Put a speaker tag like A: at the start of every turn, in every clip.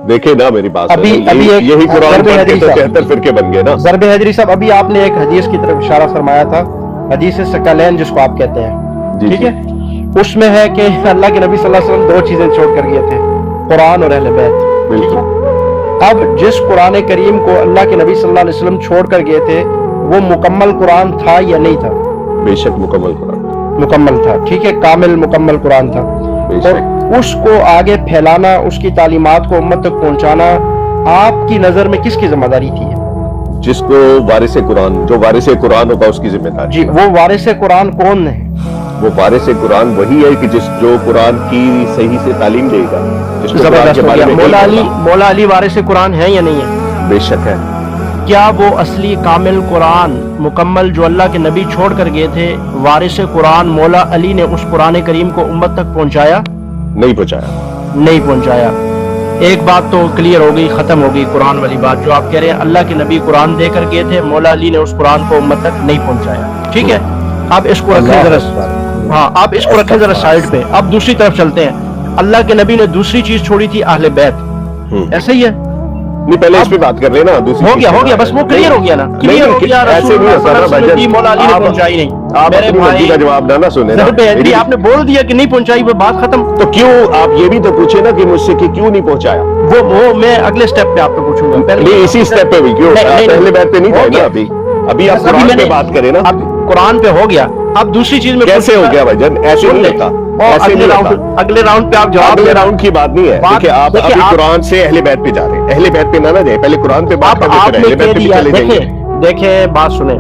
A: देखे ना मेरी बात,
B: अभी
A: यही कुरान पढ़ के तो 73 फिरके बन गए ना।
B: ज़रब हैदरी साहब, अभी आपने एक हदीस की तरफ इशारा फरमाया था, हदीस सकलैन जिसको आप कहते हैं, ठीक है, उसमें है कि अल्लाह के नबी सल्लल्लाहु अलैहि वसल्लम 2 चीजें छोड़ कर गए थे, कुरान और अहले बैत।
A: बिल्कुल।
B: अब जिस कुरान करीम को अल्लाह के नबी सल्लल्लाहु अलैहि वसल्लम छोड़ कर गए थे, वो मुकम्मल कुरान था या नहीं था?
A: बेशक मुकम्मल कुरान,
B: मुकम्मल था, ठीक है, कामिल मुकम्मल कुरान था। और उसको आगे फैलाना, उसकी तालीमात को उम्मत तक पहुंचाना आपकी नजर में किसकी जिम्मेदारी थी?
A: जिसको वारिस कुरान, जो वारिस कुरान होगा उसकी जिम्मेदारी।
B: जी, वो वारिस कुरान कौन है?
A: वो वारिस कुरान वही है कि जो कुरान की सही से तालीम देगा, जिसको कुरान के बारे में
B: मौला अली वारिस कुरान है या नहीं है?
A: बेशक है।
B: क्या वो असली कामिल कुरान मुकम्मल जो अल्लाह के नबी छोड़ कर गए थे, वारिस कुरान मौला अली ने उस कुरान करीम को उम्मत तक पहुंचाया?
A: नहीं पहुंचाया।
B: नहीं पहुंचाया। एक बात तो क्लियर हो गई, खत्म हो गई कुरान वाली बात जो आप कह रहे हैं, अल्लाह के नबी कुरान दे कर गए थे, मौला अली ने उस कुरान को उम्मत तक नहीं पहुंचाया, ठीक है। अब इसको रखें जरा, हाँ आप इसको रखें जरा साइड पे। अब दूसरी तरफ चलते हैं, अल्लाह के नबी ने दूसरी चीज छोड़ी थी, अहले बैत, ऐसे ही है?
A: नहीं, पहले इस पे बात कर रहे हैं ना। दूसरी
B: हो गया बस वो क्लियर हो गया ना, क्लियर हो गया।
A: ऐसे नहीं होता ना भाई,
B: मौला अली ने पहुंचाई नहीं।
A: आप अपनी मर्जी का जवाब ना सुने ना।
B: आपने बोल दिया कि नहीं पहुंचाई, वो बात खत्म।
A: तो क्यों, आप ये भी तो पूछे ना कि मुझसे कि क्यों नहीं पहुंचाया।
B: वो मैं अगले स्टेप पे आपको पूछूंगा।
A: पहले इसी स्टेप पे भी क्यों, पहले बात पे नहीं था ना। अभी आप कुरान पे बात करें ना।
B: अब कुरान पे हो गया, अब दूसरी चीज में
A: कैसे हो गया भाईजान? ऐसे नहीं होता, ऐसे नहीं होता।
B: अगले राउंड पे आप जवाब,
A: अगले राउंड की बात नहीं है। देखिए आप अभी कुरान से अहले बैत पे जा रहे हैं, अहले बैत पे ना जाए, पहले कुरान पे बात करते हैं, अहले बैत पे चले जाएंगे।
B: देखे बात सुने,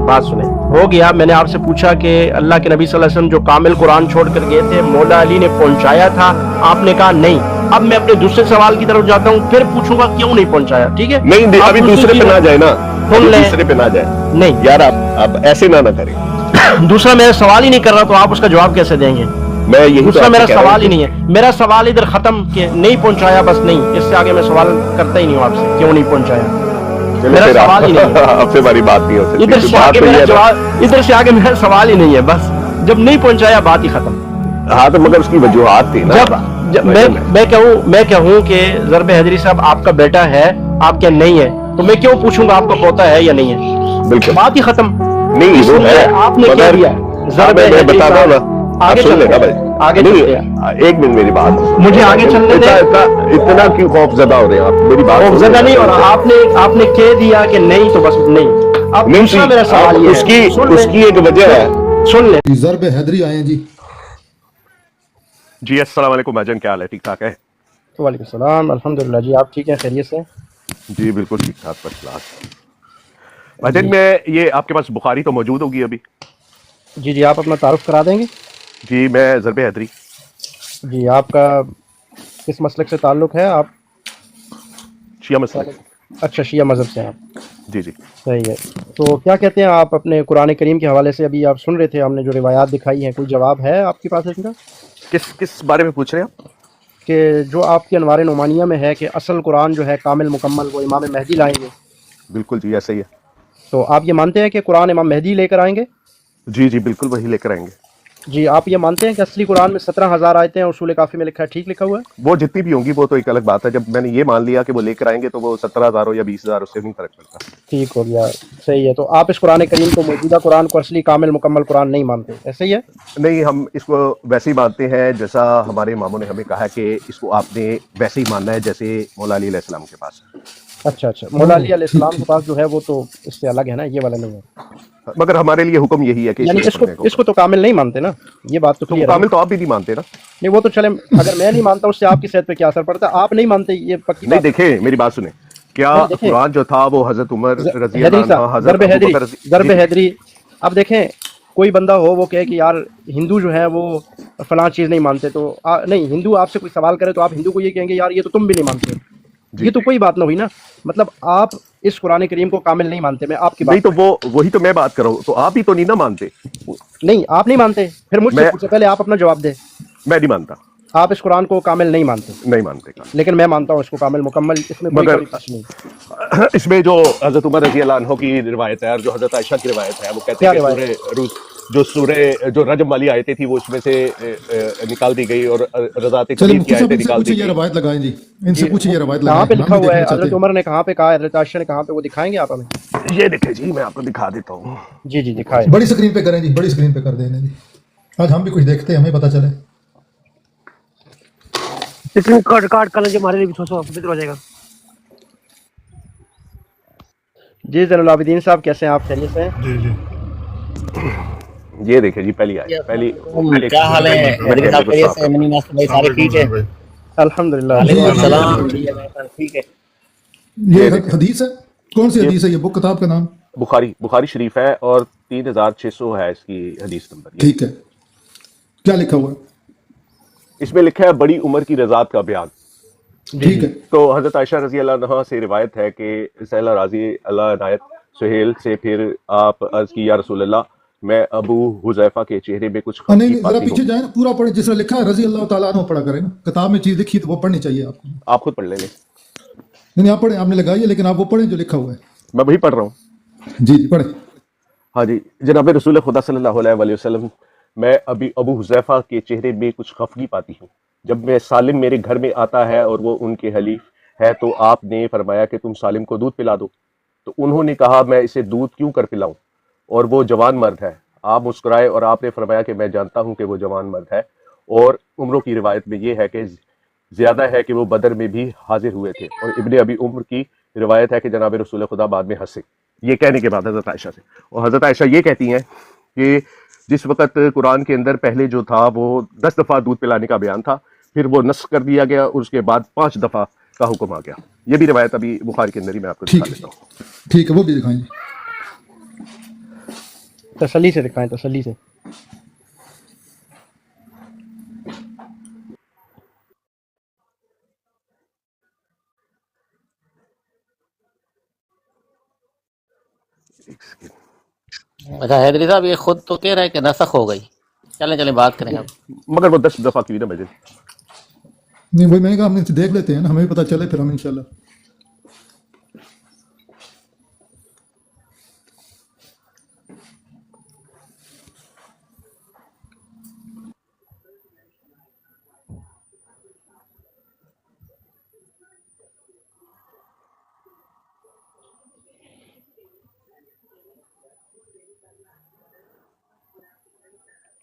B: हो गया। मैंने आपसे पूछा कि अल्लाह के नबी सल्लल्लाहु अलैहि वसल्लम जो कामिल कुरान छोड़ कर गए थे, मौला अली ने पहुंचाया था, आपने कहा नहीं। अब मैं अपने दूसरे सवाल की तरफ जाता हूँ, फिर पूछूंगा क्यों नहीं पहुंचाया, ठीक है?
A: नहीं, अभी दूसरे पे ना जाए ना, दूसरे पे ना जाए।
B: नहीं
A: यार आप ऐसे ना करें।
B: दूसरा मेरा सवाल ही नहीं कर रहा, तो आप उसका जवाब कैसे देंगे?
A: मैं यही
B: दूसरा मेरा सवाल ही नहीं है, मेरा सवाल इधर खत्म कि नहीं पहुंचाया, बस नहीं, इससे आगे मैं सवाल करता ही नहीं हूँ आपसे, क्यों नहीं पहुंचाया। मेरा सवाल ही नहीं है,
A: आपसे हमारी बात नहीं हो सकती।
B: इधर से आगे मेरा सवाल ही नहीं है, बस जब नहीं पहुंचाया बात ही खत्म।
A: हाँ तो मगर उसकी वजूहात थी ना।
B: जब मैं कहूँ कि ज़रब हैदरी साहब आपका बेटा है, आपके नहीं है, तो मैं क्यों पूछूंगा आपका पोता है या नहीं है?
A: बिल्कुल,
B: बात ही खत्म।
A: नहीं वो है,
B: आपने क्या दिया?
A: मैं बता रहा हूँ ना,
B: आगे
A: सुन लेना भाई,
B: आगे
A: नहीं एक मिनट मेरी बात,
B: मुझे आगे चलने दे।
A: इतना क्यों खौफजदा हो रहे हैं आप? मेरी बात
B: खौफजदा नहीं हो रहा, आपने कह दिया कि नहीं, तो बस नहीं। अब दूसरा मेरा सवाल ये है,
A: उसकी एक वजह है,
B: सुन ले।
C: ज़रब हैदरी आए हैं
A: जी। अस्सलाम वालेकुम भाईजान, क्या हाल है? ठीक ठाक है?
B: वालेकुम सलाम, अल्हम्दुलिल्लाह जी, आप ठीक हैं, खैरियत से?
A: जी बिल्कुल ठीक ठाक, फर्स्ट क्लास। भाईजान मैं ये आपके पास बुखारी तो मौजूद होगी अभी?
B: जी, आप अपना तारुफ करा देंगे? जी,
A: मैं ज़रब हैदरी।
B: जी, आपका किस मसलक से ताल्लुक है? आप
A: शिया मसलक।
B: अच्छा, शिया मज़हब से आप?
A: जी।
B: सही है। तो क्या कहते हैं आप अपने कुरान करीम के हवाले से? अभी आप सुन रहे थे, हमने जो रिवायात दिखाई हैं, कोई जवाब है आपके पास इसका?
A: किस बारे में पूछ रहे हैं आप?
B: कि जो आपकी अनवार नुमानिया में है कि असल कुरान जो है कामिल मुकम्मल वो इमाम महदी लाएंगे।
A: बिल्कुल जी, ऐसा ही है।
B: तो आप ये मानते हैं कि कुरान इमाम महदी लेकर आएंगे?
A: जी बिल्कुल वही लेकर आएंगे।
B: जी, आप ये मानते हैं कि असली कुरान में 17,000 आयतें हैं, उसूल काफ़ी में लिखा है, ठीक लिखा हुआ है?
A: वो जितनी भी होंगी वो तो एक अलग बात है। जब मैंने ये मान लिया कि वो लेकर आएंगे तो वो 17,000 हो या 20,000, उससे नहीं फर्क पड़ता।
B: ठीक हो गया, सही है। तो आप इस कुरान करीम को, मौजूदा कुरान को असली कामिल मुकम्मल कुरान नहीं मानते, ऐसे ही है?
A: नहीं, हम इसको वैसे ही मानते हैं जैसा हमारे इमामों ने हमें कहा कि इसको आपने वैसे ही मानना है जैसे मौला अली अलैहिस्सलाम के पास है।
B: अच्छा, मौला अली अलैहिस्सलाम के पास जो है वो तो इससे अलग है ना, ये वाला नहीं है।
A: मगर हमारे लिए हुक्म यही है कि
B: यानी इसको तो कामिल नहीं मानते ना, ये बात तो क्लियर है।
A: कामिल तो आप भी नहीं मानते ना?
B: नहीं, वो तो चले, अगर मैं नहीं मानता उससे आपकी सेहत पे क्या असर पड़ता है? आप नहीं मानते, ये पक्की
A: नहीं। देखें मेरी बात सुने, क्या कुरान जो था वो हजरत उमर रज़ी अल्लाह,
B: ज़रब हैदरी, अब देखें कोई बंदा हो वो कहे कि यार हिंदू जो है वो फलां चीज़ नहीं मानते, तो नहीं, हिंदू आपसे कोई सवाल करे तो आप हिंदू को ये कहेंगे यार ये तो तुम भी नहीं मानते, ये तो कोई बात ना हुई ना। मतलब आप इस कुरान करीम को कामिल नहीं मानते, मैं आपकी बात
A: नहीं, तो वही तो मैं बात कर रहा हूँ, तो आप ही तो नहीं ना मानते।
B: नहीं, आप नहीं मानते, फिर मुझसे पूछो, पहले आप अपना जवाब दे।
A: मैं नहीं मानता।
B: आप इस कुरान को कामिल नहीं मानते? नहीं मानते, लेकिन मैं मानता हूँ इसको कामिल मुकम्मल, इसमें कोई प्रश्न नहीं।
A: इसमें जो हजरत उमर रज़ी अल्लाह अन्हु की रिवायत है और जो हजरत आयशा की रिवायत है, वो कहते हैं कि जो सूरह जो रजम वाली आयतें थी वो उसमें से निकाल दी गई और रज़ात
C: चलिए
A: कबीर की
C: मुफ्ती साहब
A: आयतें
C: इनसे
A: निकाल दी
C: पूछिए ये
A: गई।
C: रवायत लगाएं जी, इनसे पूछिए ये रवायत
B: कहाँ
C: लगाएं,
B: पे
C: हम
B: लिखा
C: भी
B: हुआ है
C: देखना चाहते
B: हजरत
C: हैं।
B: उमर ने कहाँ पे कहा है, हजरत आयशा ने कहाँ पे, वो दिखाएंगे आप हमें?
A: ये देखे जी, मैं आपको दिखा देता हूँ।
B: जी जी दिखाए।
C: बड़ी स्क्रीन पे करें जी, बड़ी स्क्रीन पे कर देना जी, आज हम भी कुछ देखते हैं, हमें पता चले।
D: स्क्रीन काट कर लेंगे, हमारे लिए भी थोड़ा सा बेहतर हो जाएगा।
B: जी ज़ैनुल आबिदीन साहब कैसे हैं आप, खैरियत से हैं?
C: जी जी
A: ये देखे जी पहली आयत, पहली
E: क्या हाल है मदनी साहब, खैरियत से? मनी मास्टर भाई सारे ठीक है?
B: अल्हम्दुलिल्लाह।
E: वालेकुम
C: जी,
E: अस्सलाम,
C: जी,
E: ठीक है।
C: ये
A: देखें।
C: हदीस है, कौन सी हदीस है ये, बुक किताब का नाम?
A: बुखारी शरीफ है और 3600 है इसकी हदीस नंबर। ये
C: ठीक है, क्या लिखा हुआ है?
A: इसमें लिखा है बड़ी उम्र की रज़ात का बयान।
C: ठीक है,
A: तो हजरत आयशा रजी अल्लाह अन्हा से रिवायत है कि सहला राजी अल्लाह इनायत सुहेल से फिर आप अर्ज की या रसूल अल्लाह, मैं अबू हुज़ैफा के चेहरे में कुछ
C: नहीं
A: खफगी
C: नहीं, जरा
A: पाती
C: पीछे
A: हूँ।
C: जाए ना, पूरा पढ़े जिस तरह लिखा है, रजी अल्लाह ताला अन्हु पढ़ा करें ना, किताब में चीज लिखी तो वो पढ़नी चाहिए आपको।
A: आप खुद पढ़ लेंगे,
C: नहीं आप पढ़े, आपने लगाई है, लेकिन आप वो पढ़ें जो लिखा हुआ है।
A: मैं वही पढ़ रहा हूँ।
C: जी जी पढ़े।
A: हाँ जी, जनाब रसूल खुदा सल्लल्लाहु अलैहि वसल्लम, मैं अभी अबू हुज़ैफा के चेहरे में कुछ खफगी पाती हूँ। जब मैं सालिम मेरे घर में आता है और वो उनके हलीफ है तो आपने फरमाया कि तुम सालिम को दूध पिला दो। तो उन्होंने कहा मैं इसे दूध क्यों कर पिलाऊं, और वो जवान मर्द है। आप मुस्कुराए और आपने फरमाया कि मैं जानता हूं कि वो जवान मर्द है, और उम्रों की रिवायत में ये है कि ज़्यादा है कि वो बदर में भी हाजिर हुए थे। और इब्ने अबी उम्र की रिवायत है कि जनाब रसूल खुदा बाद में हंसे। ये कहने के बाद हज़रत आयशा से, और हज़रत आयशा ये कहती हैं कि जिस वक़्त कुरान के अंदर पहले जो था वो 10 दफ़ा दूध पिलाने का बयान था, फिर वो नस्ख कर दिया गया और उसके बाद 5 दफ़ा का हुक्म आ गया। ये भी रिवायत अभी बुखारी के अंदर ही मैं आपको
C: ठीक
A: दिखा
C: है
A: देता हूँ।
C: ठीक है, वो भी दिखाएंगे।
B: तसल्ली से दिखाएं, तसल्ली से।
E: अच्छा हैदरी साहब, ये खुद तो कह रहा है कि नसख हो गई। चलें चलें बात करें अब।
A: मगर वो 10 दफ़ा की भी ना मजे।
C: नहीं वही मैंने कहा, हमने देख लेते हैं ना, हमें भी पता चले फिर हम इंशाल्लाह।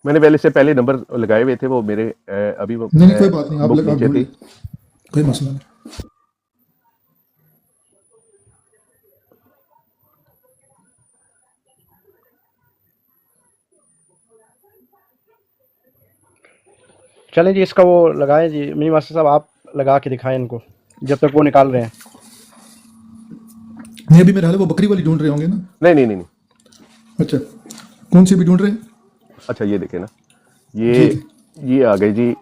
A: मैंने पहले से पहले नंबर लगाए हुए थे, वो मेरे अभी वो
C: नहीं नहीं कोई बात नहीं, आप
A: बुक
C: लगा
A: नीचे थी।
C: कोई मसला नहीं।
B: चलें जी, इसका वो लगाएं जी, मिनी मास्टर साहब आप लगा के दिखाएं इनको जब तक वो निकाल रहे हैं।
C: नहीं अभी मेरे हाल वो बकरी वाली ढूंढ रहे होंगे ना?
A: नहीं नहीं नहीं नहीं।
C: अच्छा, कौन सी भी ढूंढ रहे हैं?
A: अच्छा ये देखे ना, ये आ गई जी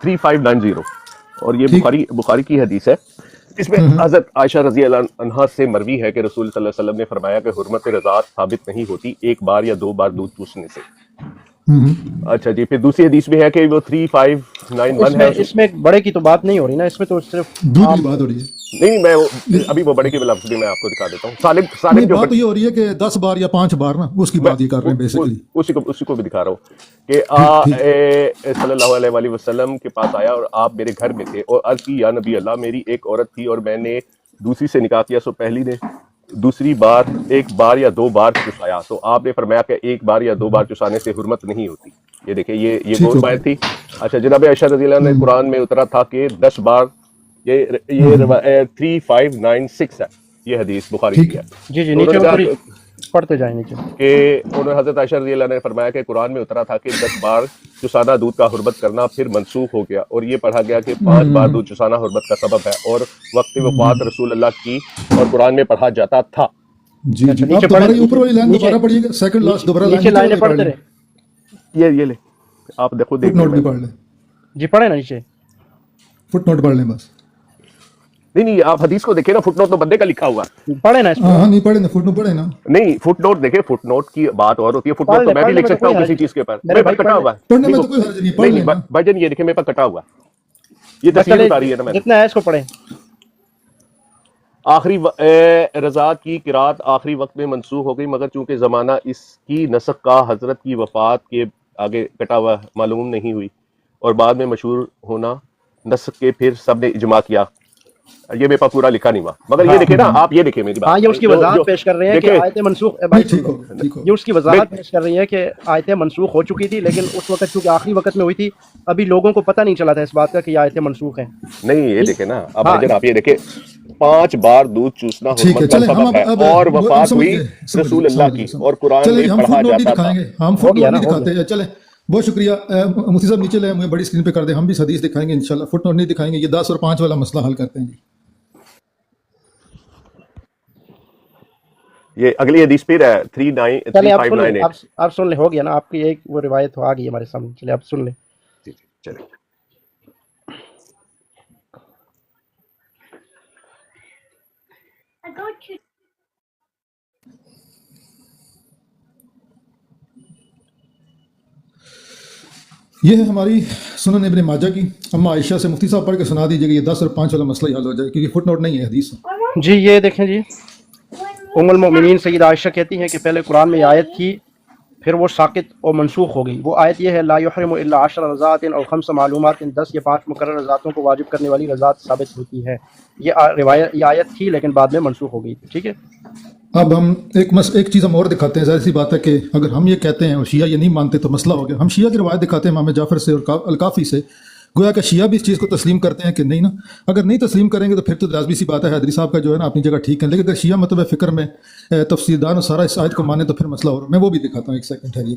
A: 3590, और ये
C: ठीक।
A: बुखारी की हदीस है। इसमें हजरत आयशा रजी अल्लाह अन्हा से मरवी है कि रसूल सल्लल्लाहु अलैहि वसल्लम ने फरमाया कि हुर्मत रज़ात साबित नहीं होती एक बार या 2 बार दूध चूसने से। अच्छा जी, फिर दूसरी हदीस में है कि वो 3591 है।
B: इसमें बड़े की तो बात नहीं हो रही ना, इसमें तो सिर्फ
C: दूध की बात हो रही है।
A: नहीं मैं अभी वो बड़े के लफ्ज़ भी मैं आपको दिखा देता हूँ। सालिम
C: नहीं
A: जो
C: बात तो ये हो रही है कि 10 बार या 5 बार ना, उसकी बात ये कर रहे हैं बेसिकली।
A: उसी को भी दिखा रहा हूँ कि सल्लल्लाहु अलैहि वसल्लम के पास आया और आप मेरे घर में थे और अर्ज की या नबी अल्लाह, मेरी एक औरत थी और मैंने दूसरी से निकाह किया, सो पहली ने दूसरी बार 1 बार या 2 बार चुसाया, तो आपने फरमाया कि 1 बार या 2 बार चुसाने से हुर्मत नहीं होती। ये देखिए ये वो बात थी। अच्छा, जनाब आयशा रज़ी अल्लाह ने कुरान में उतरा था कि 10 बार, ये 3596 है ये हदीस बुखारी की है।
B: जी जी नीचे उतरी, पढ़ते जाए नीचे
A: कि उन्होंने हजरत आयशा रज़ी अल्लाह ने फरमाया कि कुरान में उतरा था कि 10 बार चुसाना दूध का हुर्मत करना फिर मंसूख हो गया, और ये पढ़ा गया कि 5 बार दूध चुसाना हुर्मत का सबब है और वक्त वफात रसूल अल्लाह की, और कुरान में पढ़ा जाता था।
C: जी जी,
B: नीचे
C: आप दोबारा
B: पढ़े-
C: ऊपर वाली लाइन
B: नीचे-
C: दोबारा पढ़िएगा, सेकंड लास्ट दोबारा
B: नीचे लाइनें
C: नीचे
B: पढ़ते
C: वाली
B: रहे।
A: ये ले आप देखो, देख
C: फुट नोट भी पढ़ लें,
B: जी पढ़े ना नीचे।
C: फुट नोट पढ़ लें बस।
A: नहीं आप हदीस को देखे ना, फुटनोट तो बंदे का लिखा हुआ है।
B: पढ़े ना इसको।
C: हाँ नहीं पढ़े ना, फुट नोट पढ़े ना।
A: नहीं फुटनोट देखे, फुटनोट की बात और होती है। फुटनोट तो मैं भी लिख सकता हूँ किसी चीज के ऊपर, मेरे पास कटा हुआ है।
C: पढ़ने में तो कोई हर्ज नहीं, पढ़
A: नहीं
C: लेना।
A: भाईजान ये देखे मेरे पास कटा हुआ है, ये तस्वीर
B: चले
A: उतारी है ना मैंने।
B: जितना है इसको पढ़े।
A: آخری رضاعت کی قرات آخری وقت میں منسوخ ہو گئی، مگر چونکہ زمانہ اس کی نسخ کا حضرت کی وفات کے آگے کٹا ہوا معلوم نہیں ہوئی اور بعد میں مشہور ہونا نسخ کے، پھر سب نے اجماع کیا. یہ میرے پاس پورا لکھا نہیں ہوا، مگر یہ دیکھیں نا آپ، یہ دیکھیں میری بات.
B: ہاں یہ اس کی وضاحت پیش کر رہے ہیں کہ آیتیں منسوخ
C: ٹھیک ہو ٹھیک ہو.
B: یہ اس کی وضاحت پیش کر رہی ہے کہ آیتیں منسوخ ہو چکی تھی، لیکن اس وقت چونکہ آخری وقت میں ہوئی تھی ابھی لوگوں کو پتہ نہیں چلا تھا اس بات کا کہ یہ آیتیں منسوخ ہیں.
A: نہیں یہ دیکھیں نا اب بھائی جان، آپ یہ دیکھیں 5 بار دودھ چوسنا
C: ٹھیک ہے،
A: حرمت کا
C: چلیں ہم
A: سبب ہے
C: اب
A: اور وفات
C: سمجھ
A: ہوئی
C: گئے،
A: رسول اللہ کی اور قرآن
C: چلیں
A: میں
C: ہم
A: پڑھا
C: فٹ نوٹ نہیں
A: جاتا تھا.
C: دکھائیں گے، ہم فٹ نوٹ نہیں دکھاتے ہیں. چلیں بہت شکریہ مفتی صاحب، نیچے لے مجھے بڑی اسکرین پہ کر دیں، ہم بھی اس حدیث دکھائیں گے انشاءاللہ. فٹ نوٹ نہیں دکھائیں گے، یہ 10 اور 5 والا مسئلہ حل کرتے ہیں.
A: یہ اگلی حدیث پھر ہے
B: چلے اب سن لیں،
A: 3598.
B: آپ سن لیں، ہو گیا نا آپ کی ایک وہ روایت آ گئی ہمارے سامنے. چلے اب سن لیں.
A: چلیں
C: یہ ہے ہماری سنن ابن ماجہ کی. اما عائشہ سے مفتی صاحب پڑھ کے سنا دیجیے گا، یہ 10 اور 5 والا مسئلہ ہی حل ہو جائے، کیونکہ فٹ نوٹ نہیں ہے حدیث.
B: جی یہ دیکھیں جی، ام المؤمنین سیدہ عائشہ کہتی ہیں کہ پہلے قرآن میں یہ آیت تھی، پھر وہ ساقط اور منسوخ ہو گئی. وہ آیت یہ ہے لا یحرم الا 10 رضاعات اور 5 معلومات، 10 یا 5 مقرر رضاعتوں کو واجب کرنے والی رضاعت ثابت ہوتی ہے. یہ آیت تھی لیکن بعد میں منسوخ ہو گئی تھی. ٹھیک ہے،
C: اب ہم ایک چیز ہم اور دکھاتے ہیں. ظاہر سی بات ہے کہ اگر ہم یہ کہتے ہیں اور شیعہ یہ نہیں مانتے تو مسئلہ ہو گیا. ہم شیعہ کی روایت دکھاتے ہیں امام جعفر سے اور الکافی سے، گویا کہ شیعہ بھی اس چیز کو تسلیم کرتے ہیں کہ نہیں نا. اگر نہیں تسلیم کریں گے تو پھر تو لازمی سی بات ہے حیدری صاحب کا جو ہے نا اپنی جگہ ٹھیک ہے، لیکن اگر شیعہ مطلب فکر میں تفسیر دان اور سارا اس آیت کو مانے تو پھر مسئلہ ہو رہا ہے. میں وہ بھی دکھاتا ہوں، ایک سیکنڈ ٹھہریے.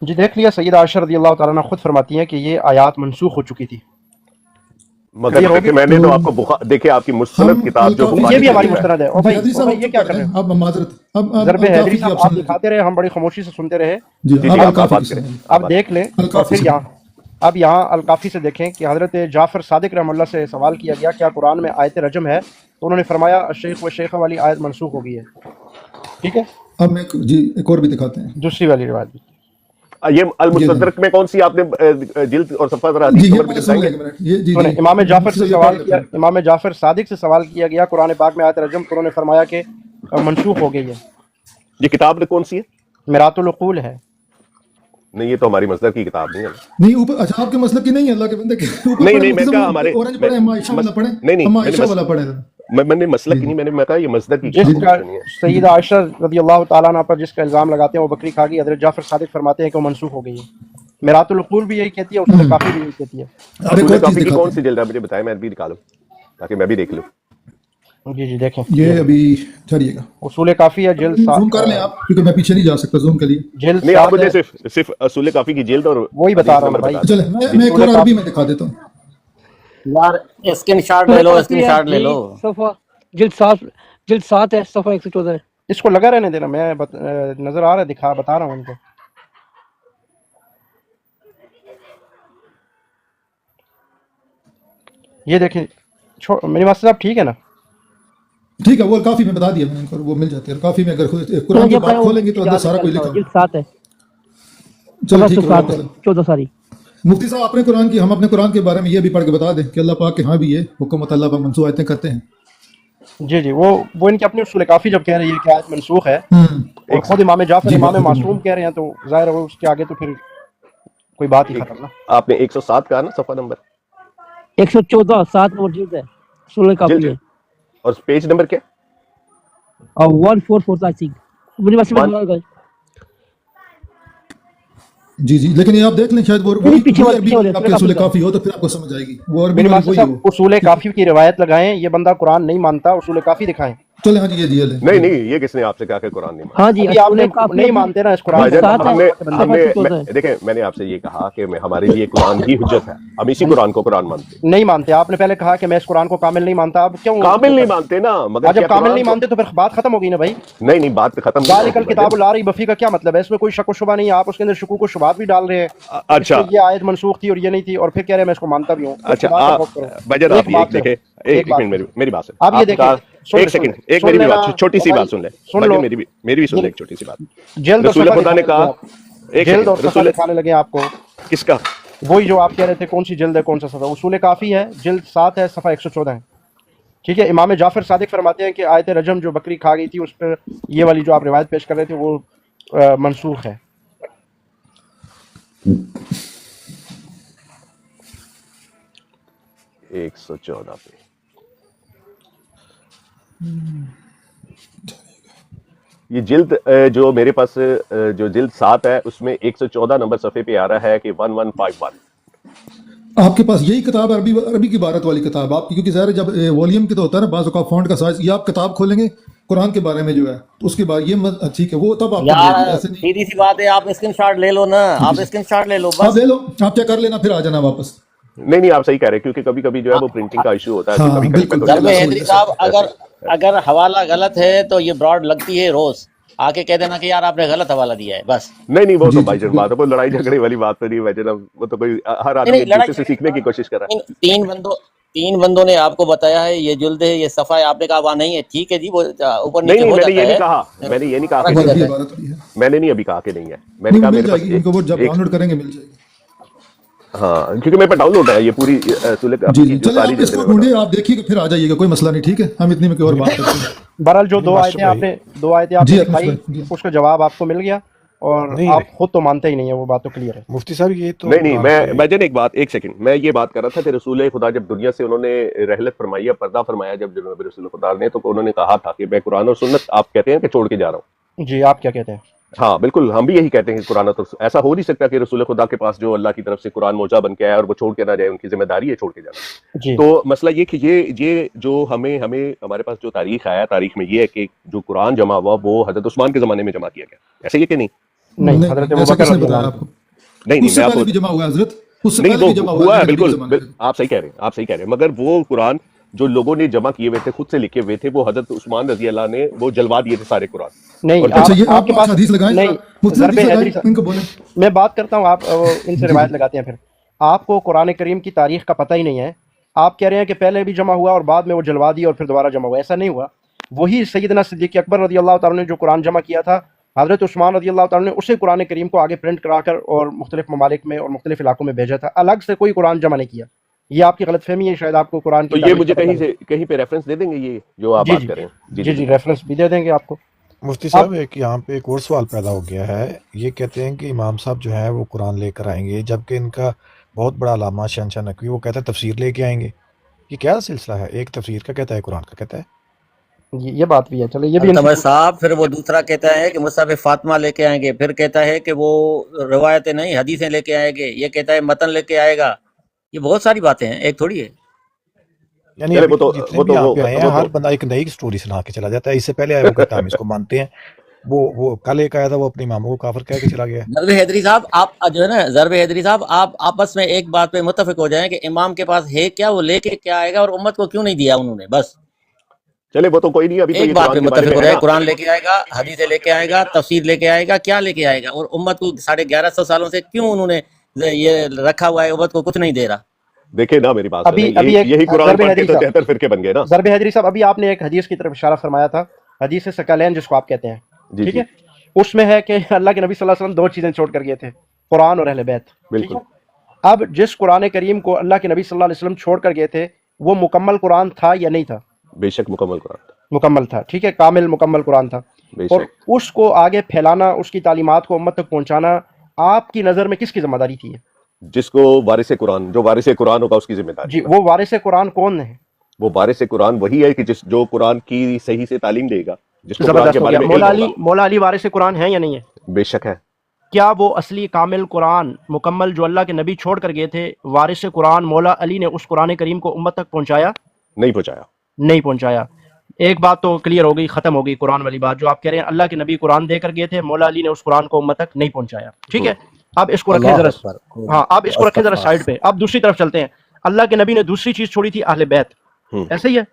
B: جی دیکھ لیا، سیدہ عائشہ رضی اللہ تعالیٰ عنہ خود فرماتی ہیں کہ یہ آیات منسوخ ہو چکی تھی.
A: مگر دیکھیں میں نے تو آپ کو دیکھیں آپ کی مستند کتاب جو
C: الکافی-
B: یہ
A: بخاری
B: بھی ہماری
A: شریف ہے.
B: مستند ہے. او بھائی
C: حیدری صاحب
B: یہ کیا کر رہے ہیں؟
C: اب معذرت، اب
B: ضرب
C: الکافی
B: حیدری
C: کی
B: صاحب
C: آپ
B: آپ
C: سن لیں.
B: دکھاتے رہے، ہم بڑی خاموشی سے سنتے رہے.
C: جی
A: جی،
C: اب
A: آپ
C: الکافی
A: بات
C: کی
A: کریں.
C: سن لیں.
B: اب دیکھ لیں اور
C: الکافی
B: پھر
C: سے.
B: اب یہاں الکافی سے دیکھیں کہ حضرت جعفر صادق رحمہ اللہ سے سوال کیا گیا کیا قرآن میں آیت رجم ہے، تو انہوں نے فرمایا الشیخ و شیخہ والی آیت منسوخ ہو گئی ہے. ٹھیک ہے،
C: اب میں جی ایک اور بھی دکھاتے ہیں.
B: دوسری والی روایت بھی.
A: یہ المستدرک میں کون سی آپ نے جلد اور صفحہ ذرا
C: جی
A: حدیث
C: یہ
A: نمبر بھی
C: پہلے سن
A: بتائیں
C: لیں
A: گے؟
C: ایک منٹ. یہ جی
B: انہوں نے
C: جی
B: امام جعفر سے
C: یہ
B: سوال
C: پڑھ
B: کیا،
C: لیتے ہیں.
B: امام جعفر صادق سے سوال کیا گیا قرآن پاک میں آیت رجم، تو انہوں نے فرمایا کہ منسوخ ہو گئی ہے.
A: یہ کتاب کون سی ہے؟
B: میرات العقول ہے.
A: نہیں یہ تو ہماری مصدر کی کتاب نہیں ہے.
C: نہیں اوپر اچھا آپ کے مسئلہ کی نہیں ہے، اللہ کے بندے کے اوپر
A: نہیں
C: پڑھیں.
A: نہیں میں
C: مفتی
A: کہا
C: صاحب
A: ہمارے
C: اورنج پڑھیں، اما عائشہ والا پڑھیں.
A: نہیں
C: اما
A: نہیں
C: عائشہ والا پڑھیں.
A: میں نے مسلک کی نہیں، میں نے کہا یہ مصدر کی
B: جس
A: کتاب
B: کا
A: نہیں ہے.
B: سیدہ عائشہ رضی اللہ تعالیٰ عنہ پر جس کا الزام لگاتے ہیں وہ بکری کھا گئی، حضرت جعفر صادق فرماتے ہیں کہ وہ منسوخ ہو گئی ہے. میرات العقول بھی یہی کہتی ہے، اصول کافی بھی یہی کہتی ہے.
C: اب ایک
A: اصول
C: اور چیز
A: کافی کی
C: دکھاتے
A: کون
C: ہیں.
A: سی جلد ہے مجھے بتائیں، میں بھی نکالوں تاکہ میں بھی دیکھ لوں.
B: جی جی دیکھیں،
C: یہ ابھی ٹھہریے گا،
B: اصول کافی ہے جلد
C: زوم کر لیں آپ کیونکہ میں پیچھے نہیں جا سکتا زوم کے لیے.
B: جلد
A: نہیں آپ
B: 7
A: مجھے صرف اصول کافی کی جلد اور
B: وہی بتا
A: حدیث
B: رہا ہوں
A: نمبر
B: بھائی.
A: بتا دیں.
C: چلیں میں ایک اور عربی میں دکھا دیتا ہوں.
E: یار اسکرین شاٹ لے لو، اسکرین شاٹ لے لو.
D: صفحہ جلد 7 ہے، صفحہ 114 ہے.
B: اس کو لگا رہنے دینا، میں نظر آ رہا ہے، بتا رہا ہوں ان کو. یہ دیکھیں میری ماسٹر صاحب ٹھیک ہے نا؟
C: ٹھیک ہے، وہ کافی میں بتا دیا میں نے ان کو، وہ مل جاتے ہیں. کافی میں اگر قرآن کی بات کھولیں گے تو اندر سارا کوئی لکھا
D: جلد 7 ہے،
C: چلو ٹھیک ہے.
D: 14 ساری.
C: مفتی صاحب اپنے قرآن کی، ہم اپنے قرآن کے بارے میں یہ بھی پڑھ کے بتا دیں کہ اللہ پاک کے ہاں بھی یہ حکومت اللہ پاک منسوخ آیتیں کرتے ہیں.
B: جی جی، وہ ان کی اپنی اصول کافی جب کہہ رہی ہے کہ آیت منسوخ ہے،
C: ہوں.
B: اور خود امام جعفر
C: جی،
B: امام
C: بالکل.
B: معصوم کہہ رہے ہیں، تو ظاہر ہے اس کے آگے تو پھر کوئی بات ہی ختم نا.
A: آپ نے 107 کہا نا صفحہ نمبر
D: 114 7 نمبر جلد ہے، اصول کافی ہے.
A: اور پیج نمبر کیا؟
D: اور 144 آئی تھنک مجھے بس میں
C: جی جی، لیکن یہ آپ دیکھ لیں شاید وہ
D: پیچھے والے-
C: عربی
D: پیچھے والے
C: آپ کے اصول کافی ہو تو پھر آپ کو سمجھ آئے گی. وہ عربی
B: میری
C: والی
B: ماسٹر
C: وہی
B: صاحب
C: ہو.
B: اصول کافی کی روایت لگائیں، یہ بندہ قرآن نہیں مانتا، اصول کافی دکھائیں.
C: चले हाँ जी ये ले
A: नहीं नहीं, ये किसने आपसे कहा कि कुरान नहीं मानते?
D: हाँ जी,
B: अभी आप नहीं मानते ना इस कुरान
A: भाईजान,
B: को।
A: देखें, मैंने आपसे ये कहा कि हमारे लिए कुरान ही हुज्जत है, हम इसी कुरान को कुरान मानते हैं।
B: नहीं मानते, आपने पहले कहा कि मैं इस कुरान को कामिल नहीं मानता, अब क्यों
A: कामिल नहीं मानते ना, मगर
B: जब
A: क्या
B: कामिल
A: कुरान
B: नहीं
A: को-
B: मानते तो फिर बात खत्म होगी ना भाई।
A: नहीं नहीं, बात खत्म नहीं
B: ज़ालिकल
A: होगी
B: किताब
A: भाईजान।
B: ला रही बफी का क्या मतलब है? इसमें कोई शक व शुबा नहीं है, आप उसके अंदर शुकूक व शुबात भी डाल रहे हैं।
A: अच्छा
B: इसमें ये आयत मनसूख थी और ये नहीं थी, और फिर कह रहे हैं मैं इसको मानता भी हूँ।
A: अच्छा, भाईजान आप ये देखें, एक मिनट मेरी बात सुन।
B: आप ये देखें,
A: एक सेकंड, एक मेरी भी बात, छोटी सी बात सुन ले भाईजान, मेरी भी सुन ले एक छोटी सी बात।
B: जल्द
A: रसूल खुदा ने कहा, एक
B: जल्द और
A: सेकंड,
B: सफा दिखाने लगे आपको।
A: किसका?
B: वही जो आप कह रहे थे, कौन सी जल्द है कौन सा सफा? उसूल काफ़ी है, जल्द 7 है, सफ़ा 114 है। ठीक है, इमाम जाफ़र सादिक फरमाते हैं कि आयत रजम जो बकरी खा गई थी उस पर ये वाली जो आप रिवायत पेश कर रहे थे वो मनसूख है।
A: 114 पे ये जिल्द जो मेरे पास जो जिल्द 7 है उसमें 114 नंबर सफ़े पे आ रहा है कि 1151।
C: आपके पास यही किताब अरबी की इबारत वाली किताब आपकी, क्योंकि ज़ाहिर है जब वॉल्यूम की तो होता है ना, बाज़ औक़ात फ़ॉन्ट का साइज, ये आप किताब खोलेंगे कुरान के बारे में जो है तो उसके बाद ये ठीक है वो तब आप
E: यार
C: ऐसे नहीं।
E: सीधी सी बात है, आप स्क्रीनशॉट ले लो ना, आप स्क्रीनशॉट ले लो
C: आप
E: बस।
C: ले लो, आप क्या कर लेना, फिर आ जाना वापस।
A: नहीं नहीं, आप सही कह रहे हैं, क्योंकि कभी कभी जो है वो प्रिंटिंग का इशू होता है,
C: हाँ,
A: तो कभी
C: बिल्कुल।
A: कभी
E: जरबे हैदरी साहब, अगर हवाला गलत है तो ये ब्रॉड लगती है रोज, आके कह देना कि यार आपने गलत हवाला दिया है बस।
A: नहीं नहीं, वो तो भाईजान बात है, वो लड़ाई झगड़े वाली बात तो नहीं भाईजान, वो तो कोई हर आदमी
E: नहीं,
A: एक
E: लड़ाई
A: दूसरे से सीखने की कोशिश कर रहा है।
E: तीन बंदों ने आपको बताया है ये जुल्द है, ये सफा है, आपने कहा वहाँ नहीं है, ठीक है जी, वो ऊपर
A: नहीं
E: नीचे
A: नहीं,
E: हो
A: मैंने
E: जाता
A: ये नहीं
E: है।
A: कहा, मैंने ये नहीं कहा
E: हो
A: कि
E: जाता
C: अरबी
E: है।
C: इबारत वाली है,
A: मैंने नहीं अभी कहा कि नहीं है, मैंने कहा
C: मिल
A: मेरे पास
C: जाएगी इनको, वो जब डाउनलोड करेंगे मिल जाएगी।
A: हाँ, क्योंकि मेरे पास डाउनलोड है ये पूरी सुलह
C: जी
A: की
C: जी,
A: जो
C: चले
A: सारी
C: आप इसको
A: जितने
C: ढूंढिए, आप देखिएगा फिर आ जाइएगा, कोई मसला नहीं, ठीक है, हम इतनी में कोई और बात करते हैं।
B: बहरहाल जो दो आयतें आपने
C: जी,
B: दिखाई
C: जी।
B: उसका जवाब आपको मिल गया, और
F: नहीं,
B: आप खुद तो मानते ही नहीं है, वो बात तो क्लियर है।
F: मुफ्ती साहब ये तो
A: नहीं नहीं, मैं भाईजान एक बात, एक सेकंड, मैं ये बात कर रहा था कि रसूल खुदा जब दुनिया से उन्होंने रहलत फरमाई या पर्दा फरमाया, जब जनाब रसूल खुदा ने, तो उन्होंने कहा था कि मैं कुरान और सुन्नत, आप कहते हैं कि छोड़ के जा रहा हूँ।
B: जी, आप क्या कहते हैं?
A: हाँ बिल्कुल, हम भी यही कहते हैं कि कुरान और ऐसा हो नहीं सकता कि रसूल खुदा के पास जो अल्लाह की तरफ से कुरान मौजा बन के आया और वो छोड़ के ना जाए, उनकी जिम्मेदारी है छोड़ के जाना।
B: जी,
A: तो मसला ये कि ये जो हमें हमारे पास जो तारीख आया, तारीख में ये है कि जो कुरान जमा हुआ वो हजरत उस्मान के जमाने में जमा किया गया, ऐसा ये कि नहीं?
B: नहीं, हजरत अबू
C: ऐसा
B: बकर
C: किसने
B: रज़ी
C: बताया
B: अल्लाह
C: आपको?
A: नहीं नहीं,
C: उससे
A: मैं
C: पहले
A: आपको
C: भी जमा हुआ है हजरत, उससे
A: नहीं,
C: पहले
A: तो
C: भी जमा
A: हुआ है,
C: है
A: बिल्कुल
C: नबी के ज़माने में।
A: आप सही कह रहे हैं, मगर वो कुरान जो लोगों ने जमा किए हुए थे, खुद से लिखे हुए थे, वो हजरत उस्मान रजी अल्लाह ने वो जलवा दिए थे सारे कुरान।
B: नहीं,
A: और
C: अच्छा, ये आप
B: आपके पास
C: हदीस लगाएं,
B: नहीं,
C: मुफ्ती
B: ज़रबे
C: हदीस
B: हैदरी
C: लगाएं, इनको बोलें।
B: मैं बात करता हूँ, आप इनसे रिवायत लगाते हैं। फिर आपको कुरान करीम की तारीख का पता ही नहीं है, आप कह रहे हैं कि पहले भी जमा हुआ और बाद में वो जलवा दिया और फिर दोबारा जमा हुआ। ऐसा नहीं हुआ। वही सैयदना सिद्दीक़ अकबर रज़ी अल्लाह तआला ने जो कुरान जमा किया था, हज़रत उस्मान रज़ी अल्लाह तआला ने उसे कुरान करीम को आगे प्रिंट कराकर और मुख्तलिफ ममालिक में और मुख्तलिफ इलाकों में भेजा था, अलग से कोई कुरान जमा नहीं किया। ये आपकी गलतफहमी है, शायद आपको कुरान
A: तो
B: की
A: ये
B: तारीख
A: मुझे
B: का पता नहीं।
A: कहीं पे रेफरेंस दे देंगे, ये जो आप
B: जी
A: बात
B: जी
A: कर रहे हैं?
B: जी जी, रेफरेंस भी दे देंगे आपको।
F: मुफ्ती साहब एक यहाँ पे एक और सवाल पैदा हो गया है। ये कहते हैं कि इमाम साहब जो है वो कुरान लेकर आएंगे, जबकि इनका बहुत बड़ा अलामा शहनशाह नकवी वो कहता है तफसीर लेके आएंगे। ये क्या सिलसिला है? एक तफसीर का कहता है, कुरान का कहता है।
B: ये बात भी है, चलो ये भी
E: तब साहब फिर वो दूसरा कहता है कि मुसहफ़ फातिमा लेके आएंगे, फिर कहता है कि वो रिवायतें नहीं हदीसें लेके आएंगे, ये कहता है मतन लेके आएगा। ये बहुत सारी बातें हैं, एक थोड़ी है।
F: यानी
A: चले,
F: अभी
A: वो तो-
F: जितने
A: वो
F: भी
A: तो-
F: यहाँ
A: वो-
F: पे आए हैं,
A: वो तो-
F: हर बंदा एक नई स्टोरी सुना के चला जाता है। इससे पहले आया वो कहता है हम इसको मानते हैं, वो कल एक आया था वो अपने इमामों को काफिर कह के चला गया है।
E: ज़रबे हैदरी साहब, आप जो है ना, ज़रबे हैदरी साहब, आप आपस में एक बात पे मुत्तफिक हो जाएं कि इमाम के पास है क्या, वो लेके क्या आएगा और उम्मत को क्यों नहीं दिया उन्होंने। बस
A: चले, वो तो कोई नहीं, अभी तो
E: एक
A: ये
E: बात
A: कुरान
E: पे
A: के बारे
E: मुत्तफिक
A: में
E: हो
A: है
E: जाए,
A: ना।
E: कुरान लेके आएगा, हदीसें लेके आएगा, तफसीर लेके आएगा, क्या लेके आएगा, और उम्मत को 1150 सालों से क्यों उन्होंने ये रखा हुआ है, उम्मत को कुछ नहीं दे रहा।
A: देखे ना मेरी बात
B: अभी
A: सुने,
B: अभी एक
A: यही कुरान
B: ज़रबे
A: पढ़ के
B: हैदरी
A: तो
B: साहब,
A: 73 फिरके बन गए ना।
B: ज़रबे हैदरी साहब, अभी आपने एक हदीस की तरफ इशारा फरमाया था, हदीस सकलैन जिसको आप कहते हैं,
A: जी,
B: ठीक
A: जी।
B: है। उसमें है कि अल्लाह के नबी सल्लल्लाहु अलैहि वसल्लम दो चीजें छोड़ कर गए थे, कुरान और अहले बैत।
A: बिल्कुल।
B: अब जिस कुरान करीम को अल्लाह के नबी सल्लल्लाहु अलैहि वसल्लम छोड़ कर गए थे, वो मुकम्मल कुरान था या नहीं था?
A: बेशक मुकम्मल कुरान था,
B: मुकम्मल था, ठीक है, कामिल मुकम्मल कुरान था। और
A: बेशक।
B: उसको आगे फैलाना, उसकी तालीमात को उम्मत तक पहुंचाना आपकी नज़र में किसकी जिम्मेदारी थी?
A: जिसको वारिस कुरान, जो वारिस कुरान होगा उसकी जिम्मेदारी।
B: जी, वो वारिस कुरान कौन है?
A: वो वारिस कुरान वही है कि जो कुरान की सही से तालीम देगा, जिसको कुरान
B: जबरदस्त
A: के
B: हो
A: बारे
B: गया।
A: में इल्म होगा।
B: मौला अली वारिस कुरान है या नहीं है?
A: बेशक है।
B: क्या वो असली कामिल कुरान मुकम्मल जो अल्लाह के नबी छोड़ कर गए थे, वारिस कुरान मौला अली ने उस कुरान करीम को उम्मत तक पहुंचाया?
A: नहीं पहुंचाया।
B: नहीं पहुंचाया। ایک بات تو کلیئر ہو گئی، ختم ہو گئی قرآن والی بات جو آپ کہہ رہے ہیں اللہ کے نبی قرآن دے کر گئے تھے، مولا علی نے اس قرآن کو امت تک نہیں پہنچایا، ٹھیک ہے؟ اب اس کو رکھیں ذرا، ہاں اب اس کو رکھیں ذرا سائڈ پہ، اب دوسری طرف چلتے ہیں۔ اللہ کے نبی نے دوسری چیز چھوڑی تھی اہل بیت، ایسے ہی ہے؟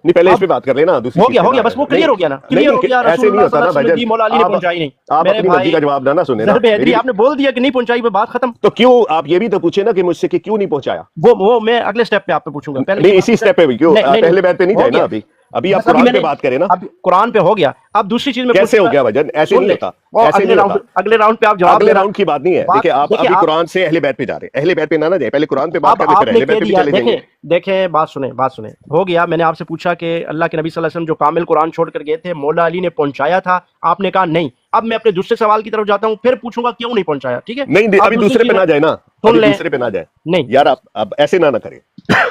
A: نہیں پہلے اس پہ بات کر رہے نا، دوسری
B: ہو گیا بس وہ کلیئر ہو گیا نا، کلیئر ہو گیا،
A: ایسے نہیں ہوتا نا بھائی جان،
B: مولا علی نے پہنچائی نہیں،
A: آپ اپنی مرضی کا جواب نہ سنیں نا،
B: آپ نے بول دیا کہ نہیں پہنچائی، بات ختم۔
A: تو کیوں آپ یہ بھی تو پوچھیں نا کہ مجھ سے کہ کیوں نہیں پہنچایا؟
B: وہ میں اگلے سٹیپ پہ آپ پہ پوچھوں گا،
A: نہیں اسی سٹیپ پہ بھی کیوں، پہلے بیت پہ نہیں جائے نا، ابھی آپ قرآن پہ بات کریں نا۔
B: اب قرآن پہ ہو گیا، اب دوسری چیز میں
A: کیسے ہو گیا بھجن؟ ایسے نہیں ہوتا، ایسے نہیں ہوتا،
B: اگلے راؤنڈ پہ آپ جواب،
A: اگلے راؤنڈ کی بات نہیں ہے، دیکھیں آپ ابھی قرآن سے اہل بیت پہ جا رہے ہیں، اہل بیت پہ نہ جائیں، پہلے قرآن پہ بات کریں پھر اہل بیت پہ بھی چلے جائیں گے۔
B: دیکھیں بات سنیں، ہو گیا، میں نے آپ سے پوچھا کہ اللہ کے نبی صلی اللہ علیہ وسلم جو کامل قرآن چھوڑ کر گئے تھے مولا علی نے پہنچایا تھا، آپ نے کہا نہیں۔ اب میں اپنے دوسرے سوال کی طرف جاتا ہوں، پھر پوچھوں گا کیوں نہیں پہنچایا، ٹھیک ہے؟
A: نہیں ابھی دوسرے پہ نہ جائے نا، دوسرے پہ نہ جائے،
B: نہیں
A: یار آپ ایسے نہ کریں،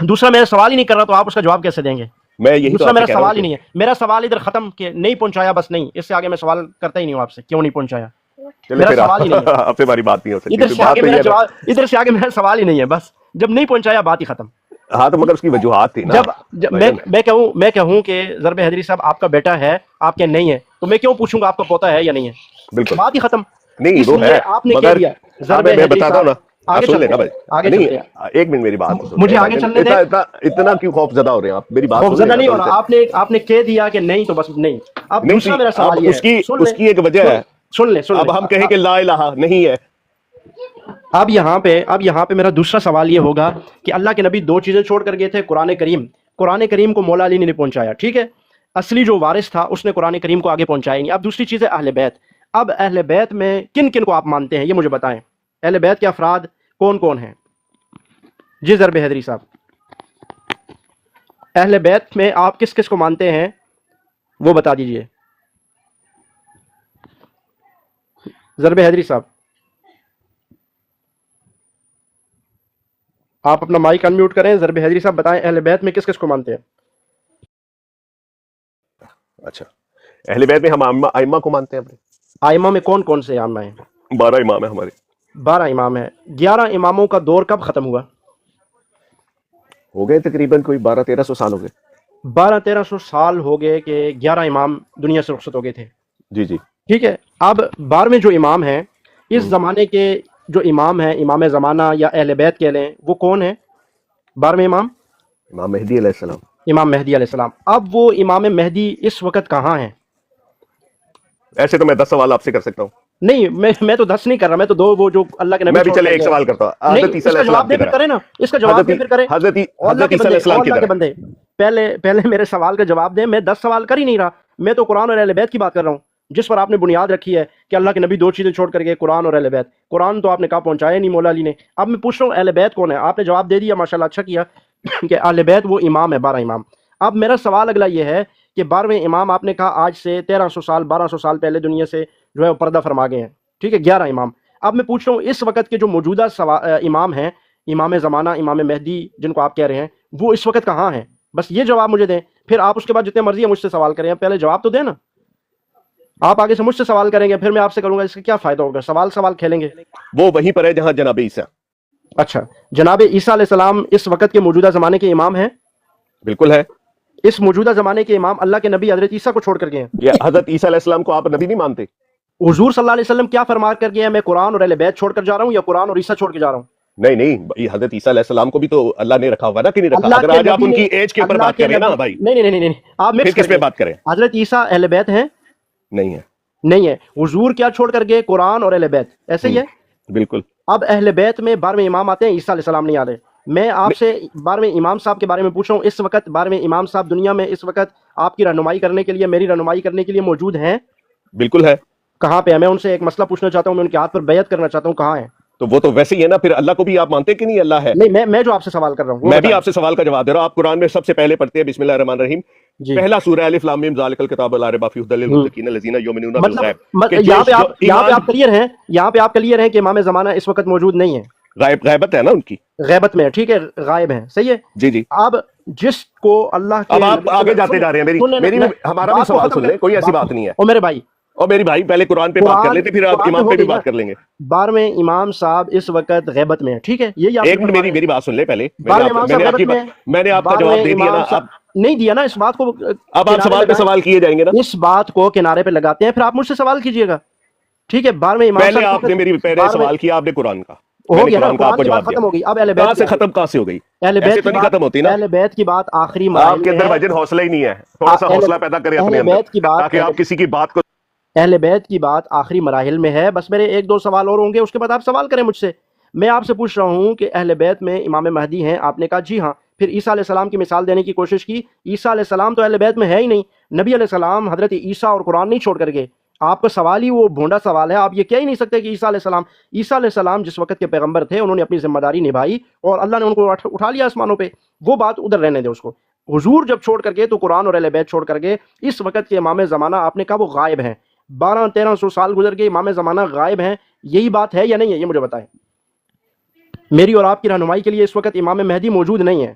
B: دوسرا میرا سوال ہی نہیں کر رہا تو آپ اس کا جواب کیسے دیں گے؟
A: میں یہی
B: دوسرا میرا سوال ہی نہیں ہے، میرا سوال ادھر ختم کہ نہیں پہنچایا، بس نہیں، اس سے آگے میں سوال کرتا ہی نہیں ہوں آپ سے کیوں نہیں پہنچایا، میرا سوال ہی نہیں ہے،
A: اب سے ہماری بات نہیں ہو سکتی،
B: ادھر سے آگے میرا سوال ہی نہیں ہے، بس جب نہیں پہنچایا بات ہی ختم۔
A: ہاں تو مگر اس کی وجوہات تھی نا،
B: جب میں کہوں کہ ضرب حیدری صاحب آپ کا بیٹا ہے، آپ کے نہیں ہے، تو میں کیوں پوچھوں گا آپ کا پوتا ہے یا نہیں ہے؟
A: بالکل
B: بات ہی ختم۔
A: نہیں وہ ہے،
B: آپ نے
A: مگر میں بتاتا ہوں نا،
B: آگے
A: سن لینا بھائی،
B: آگے
A: نہیں ایک منٹ میری بات سنیں،
B: مجھے آگے چلنے دیں،
A: اتنا کیوں خوف زدہ ہو رہے ہیں آپ؟ میری بات
B: خوف زدہ نہیں ہو رہا، آپ نے کہہ دیا کہ نہیں تو بس نہیں۔ اب دوسرا میرا سوال یہ ہے،
A: اس کی ایک وجہ ہے،
B: سن لیں،
A: اب ہم کہیں کہ لا الہ نہیں ہے،
B: اب یہاں پہ میرا دوسرا سوال یہ ہوگا کہ اللہ کے نبی دو چیزیں چھوڑ کر گئے تھے، قرآن کریم کو مولا علی نے نہیں پہنچایا، ٹھیک ہے؟ اصلی جو وارث تھا اس نے قرآن کریم کو آگے پہنچایا نہیں۔ اب دوسری چیز ہے اہل بیت۔ اب اہل بیت میں کن کن کو آپ مانتے ہیں یہ مجھے بتائیں، اہل بیت کے افراد کون کون ہیں؟ جی ضرب حیدری صاحب، اہل بیت میں آپ کس کس کو مانتے ہیں وہ بتا دیجئے، ضرب حیدری صاحب آپ اپنا مائک انمیوٹ کریں، ضرب حیدری صاحب بتائیں اہل بیت میں کس کس کو مانتے ہیں؟
A: اچھا اہل بیت میں ہم ائمہ کو مانتے ہیں، اپنے
B: ائمہ میں کون کون سے ائمہ ہیں؟
A: 12 امام ہیں ہمارے،
B: 12 امام ہیں۔ 11 اماموں کا دور کب ختم ہوا؟
A: ہو گئے تقریباً کوئی 1200-1300 سال ہو گئے،
B: 1200-1300 سال ہو گئے کہ 11 امام دنیا سے رخصت ہو گئے تھے،
A: جی جی
B: ٹھیک ہے؟ اب 12ویں جو امام ہیں، اس زمانے کے جو امام ہیں، امام زمانہ یا اہل بیت کہہ لیں، وہ کون ہیں 12ویں امام؟
A: امام مہدی علیہ السلام،
B: امام مہدی علیہ السلام۔ اب وہ امام مہدی اس وقت کہاں ہیں؟
A: ایسے تو میں 10 سوال آپ سے کر سکتا ہوں،
B: نہیں میں تو 10 نہیں کر رہا، میں تو 2 وہ جو اللہ کے نبی
A: میں بھی چلے ایک سوال کرتا ہوں، حضرت عیسیٰ علیہ السلام کی طرح،
B: کریں نا، اس کا جواب دے پھر کریں،
A: حضرت عیسیٰ علیہ السلام کی
B: اللہ کے
A: طرح،
B: بندے پہلے میرے سوال کا جواب دیں، میں 10 سوال کر ہی نہیں رہا، میں تو قرآن اور اہل بیت کی بات کر رہا ہوں، جس پر آپ نے بنیاد رکھی ہے کہ اللہ کے نبی 2 چیزیں چھوڑ کر گئے، قرآن اور اہل بیت۔ قرآن تو آپ نے کہا پہنچایا نہیں مولا علی نے، اب میں پوچھ رہا ہوں اہل بیت کون ہے؟ آپ نے جواب دے دیا، ماشاءاللہ اچھا کیا کہ اہل بیت وہ امام ہے، 12 امام۔ اب میرا سوال اگلا یہ ہے کہ 12ویں امام آپ نے کہا آج سے 1300 سال 1200 سال پہلے دنیا سے جو ہے پردہ فرما گئے ہیں، ٹھیک ہے؟ 11 امام۔ اب میں پوچھ رہا ہوں اس وقت کے جو موجودہ امام ہیں، امام زمانہ، امام مہدی جن کو آپ کہہ رہے ہیں، وہ اس وقت کہاں ہیں؟ بس یہ جواب مجھے دیں، پھر آپ اس کے بعد جتنے مرضی ہے مجھ سے سوال کریں، پہلے جواب تو دیں نا۔ آپ آگے سے مجھ سے سوال کریں گے، پھر میں آپ سے کروں گا، اس کا کیا فائدہ ہوگا؟ سوال کھیلیں گے،
A: وہ وہیں پر ہے جہاں جناب عیسیٰ،
B: اچھا جناب عیسیٰ علیہ السلام اس وقت کے موجودہ زمانے کے امام ہیں؟
A: بالکل ہے،
B: اس موجودہ زمانے کے امام اللہ کے نبی حضرت عیسیٰ کو چھوڑ کر گئے ہیں۔
A: یہ حضرت عیسیٰ علیہ السلام کو آپ نبی نہیں مانتے؟
B: حضور صلی اللہ علیہ وسلم کیا فرما کر گئے ہیں، میں قرآن اور اہل بیت چھوڑ کر جا رہا ہوں یا قرآن اور عیسیٰ چھوڑ کے جا رہا ہوں؟
A: نہیں یہ حضرت عیسیٰ علیہ السلام کو بھی تو اللہ نے رکھا ہوا نا کہ نہیں رکھا؟ اگر آج آپ ان کی ایج کے اوپر بات کریں نا بھائی،
B: نہیں آپ
A: پھر کس پہ بات کریں؟
B: حضرت عیسیٰ اہل بیت ہیں؟ نہیں ہے۔ حضور کیا چھوڑ کر گئے؟ قرآن اور اہل بیت، ایسے ہی ہے
A: بالکل۔
B: اب اہل بیت میں 12ویں امام آتے ہیں، عیسیٰ علیہ السلام نہیں آتے۔ میں آپ سے 12ویں امام صاحب کے بارے میں پوچھ رہا ہوں، اس وقت 12ویں امام صاحب دنیا میں اس وقت آپ کی رہنمائی کرنے کے لیے، میری رہنمائی کرنے کے لیے موجود ہیں؟
A: بالکل ہے۔
B: کہاں پہ ہے؟ میں ان سے ایک مسئلہ پوچھنا چاہتا ہوں، میں ان کے ہاتھ پر بیعت کرنا چاہتا ہوں، کہاں ہیں؟
A: تو وہ تو ویسے ہی ہے نا، پھر اللہ کو بھی آپ مانتے کہ نہیں اللہ ہے؟
B: نہیں میں جو آپ سے سوال کر رہا ہوں،
A: میں بھی آپ سے سوال کا جواب دے رہا ہوں۔ آپ قرآن میں سب سے پہلے پڑھتے ہیں بسم اللہ الرحمن الرحیم، پہلا سورہ الف لام میم ذالک الکتاب لا ریب فیہ ہدی للمتقین الذین یؤمنون بالغیب۔
B: یہاں پہ آپ کلیئر ہیں کہ امام زمانہ اس وقت موجود نہیں ہے،
A: غیبت ہے نا ان کی،
B: غیبت میں، ٹھیک ہے، غائب ہیں، صحیح ہے
A: جی۔
B: اب جس کو اللہ کے،
A: اب آپ آگے جاتے جا رہے ہیں، ہمارا بھی سوال سن لیں، کوئی ایسی بات نہیں ہے۔
B: اور میرے بھائی
A: پہلے قرآن پہ بات کر لیتے، پھر آپ امام پہ بھی بات کر لیں گے۔
B: 12ویں امام صاحب اس وقت غیبت میں ہیں، ٹھیک ہے؟ یہ
A: ایک منٹ میری بات سن لے پہلے، میں نے آپ کا جواب دے دیا نا،
B: नहीं दिया ना, इस बात को
A: अब आप सवाल पे सवाल किए जाएंगे ना,
B: इस बात को किनारे पे लगाते हैं, फिर आप मुझसे सवाल कीजिएगा, ठीक है। बार में इमाम
A: पहले
B: साहब
A: आपने मेरी पहले सवाल किया आपने कुरान का,
B: हो
A: मैंने
B: गया ना,
A: कुरान का आपको
B: कुरान की बात
A: जवाब
B: खत्म हो
A: दिया।
B: गई। अब अहले
A: कहाँ
B: बैत
A: से खत्म, कहाँ से हो गई?
B: अहले
A: ऐसे
B: बैत
A: तो
B: की
A: नहीं
B: बात,
A: खत्म होती ना।
B: अहले बैत की बात आखिरी मराहिल
A: आपके
B: में
A: अंदर
B: है।
A: वजन हौसला ही नहीं है, थोड़ा सा
B: अहले-
A: हौसला पैदा करें अपने
B: अहले बैत की
A: अंदर,
B: बात,
A: ताकि आप किसी की बात को।
B: अहले बैत की बात आखिरी मराहिल में है। बस मेरे एक दो सवाल और होंगे, उसके बाद आप सवाल करें मुझसे। मैं आपसे पूछ रहा हूँ कि अहले बैत में इमाम महदी हैं, आपने कहा जी हाँ। फिर ईसा अलैहिस्सलाम की मिसाल देने की कोशिश की, ईसा अलैहिस्सलाम तो अहले बैत में है ही नहीं। नबी अलैहिस्सलाम हजरत ईसा और कुरान नहीं छोड़ कर गए। आपका सवाल ही वो भोंडा सवाल है, आप ये कह ही नहीं सकते कि ईसा अलैहिस्सलाम जिस वक्त के पैगंबर थे, उन्होंने अपनी जिम्मेदारी निभाई और अल्लाह ने उनको उठा लिया आसमानों पे। वो बात उधर रहने दे उसको। हुजूर जब छोड़ करके तो कुरान और अहले बैत छोड़ करके, इस वक्त के इमाम ज़माना आपने कहा वो गायब हैं, 1200-1300 साल गुजर गए, इमाम ज़माना गायब हैं, यही बात है या नहीं है, ये मुझे बताएं। मेरी और आपकी रहनुमाई के लिए इस वक्त इमाम महदी मौजूद नहीं है,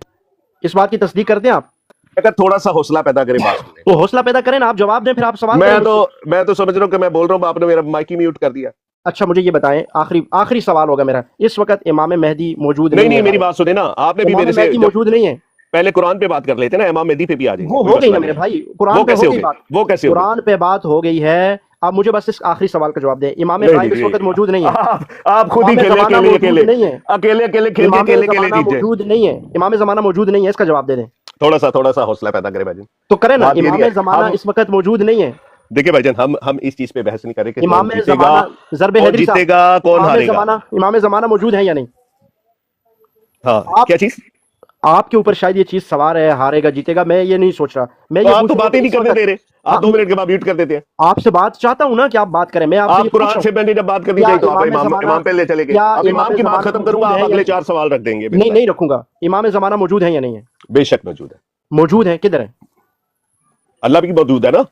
B: इस बात की तस्दीक करते हैं आप?
A: अगर थोड़ा सा हौसला पैदा करें बात सुनने।
B: तो हौसला पैदा करें ना, आप जवाब दें, फिर आप सवाल करें मुझसे।
A: मैं तो समझ रहा हूँ कि मैं बोल रहा हूँ, आपने मेरा माइक ही म्यूट कर दिया।
B: अच्छा मुझे ये बताएं, आखिरी सवाल होगा मेरा, इस वक्त इमाम महदी मौजूद
A: नहीं
B: है?
A: मेरी बात सुने ना, आपने भी
B: इमाम
A: मेरे से
B: महदी मौजूद नहीं है।
A: पहले कुरान पे बात कर लेते ना, इमाम मेहदी पे भी आ जाएंगे।
B: वो हो गई ना मेरे भाई, कुरान पे हो गई बात,
A: वो कैसे हो गई?
B: कुरान पे बात हो गई है। आप मुझे बस इस आखिरी सवाल का जवाब दें। इमाम गायब इस वक्त मौजूद नहीं है।
A: आप खुद ही
B: इमाम ज़माना
A: अकेले
B: मौजूद नहीं है।
A: खेल
B: इमाम
A: के
B: ज़माना
A: दीजिए।
B: मौजूद नहीं है, इमाम ज़माना मौजूद नहीं है, इसका जवाब दे दें।
A: थोड़ा सा हौसला पैदा करें भाईजान,
B: तो करें ना,
A: बात ये नहीं
B: इमाम
A: है।
B: ज़माना इस वक्त मौजूद नहीं है।
A: देखिए भाईजान, हम इस चीज पे बहस नहीं करें कि
B: इमाम
A: कौन जीतेगा,
B: ज़माना ज़रबे हैदरी साहब,
A: जीतेगा कौन हारेगा।
B: इमाम ज़माना मौजूद है या नहीं?
A: हाँ, क्या चीज?
B: आपके ऊपर शायद ये चीज सवार है, हारेगा जीतेगा, मैं ये नहीं सोच रहा। मैं
A: तो
B: ये
A: आप
B: पूछ
A: तो
B: रहा हूं
A: बात ही
B: कि
A: नहीं
B: इस
A: करने
B: वक्त-
A: दे रहे, आप 2 मिनट के बाद म्यूट कर देते हैं।
B: आपसे बात चाहता हूं ना कि आप बात करें, मैं आपसे
A: आप
B: ये पूछ
A: कुरान
B: रहा
A: से
B: हूं।
A: मैंने जब बात करनी
B: क्या
A: चाहिए तो आप
B: इमाम ज़माना-
A: इमाम पे ले चले गए।
B: क्या
A: अब इमाम की बात
B: ज़माना
A: खत्म करूंगा,
B: मौजूद
A: आप
B: है
A: अगले
B: या
A: 4 सवाल रख देंगे।
B: नहीं रखूंगा। इमाम ज़माना मौजूद है या नहीं है?
A: बेशक मौजूद है,
B: मौजूद है। किधर है?
A: अल्लाह भी मौजूद है ना।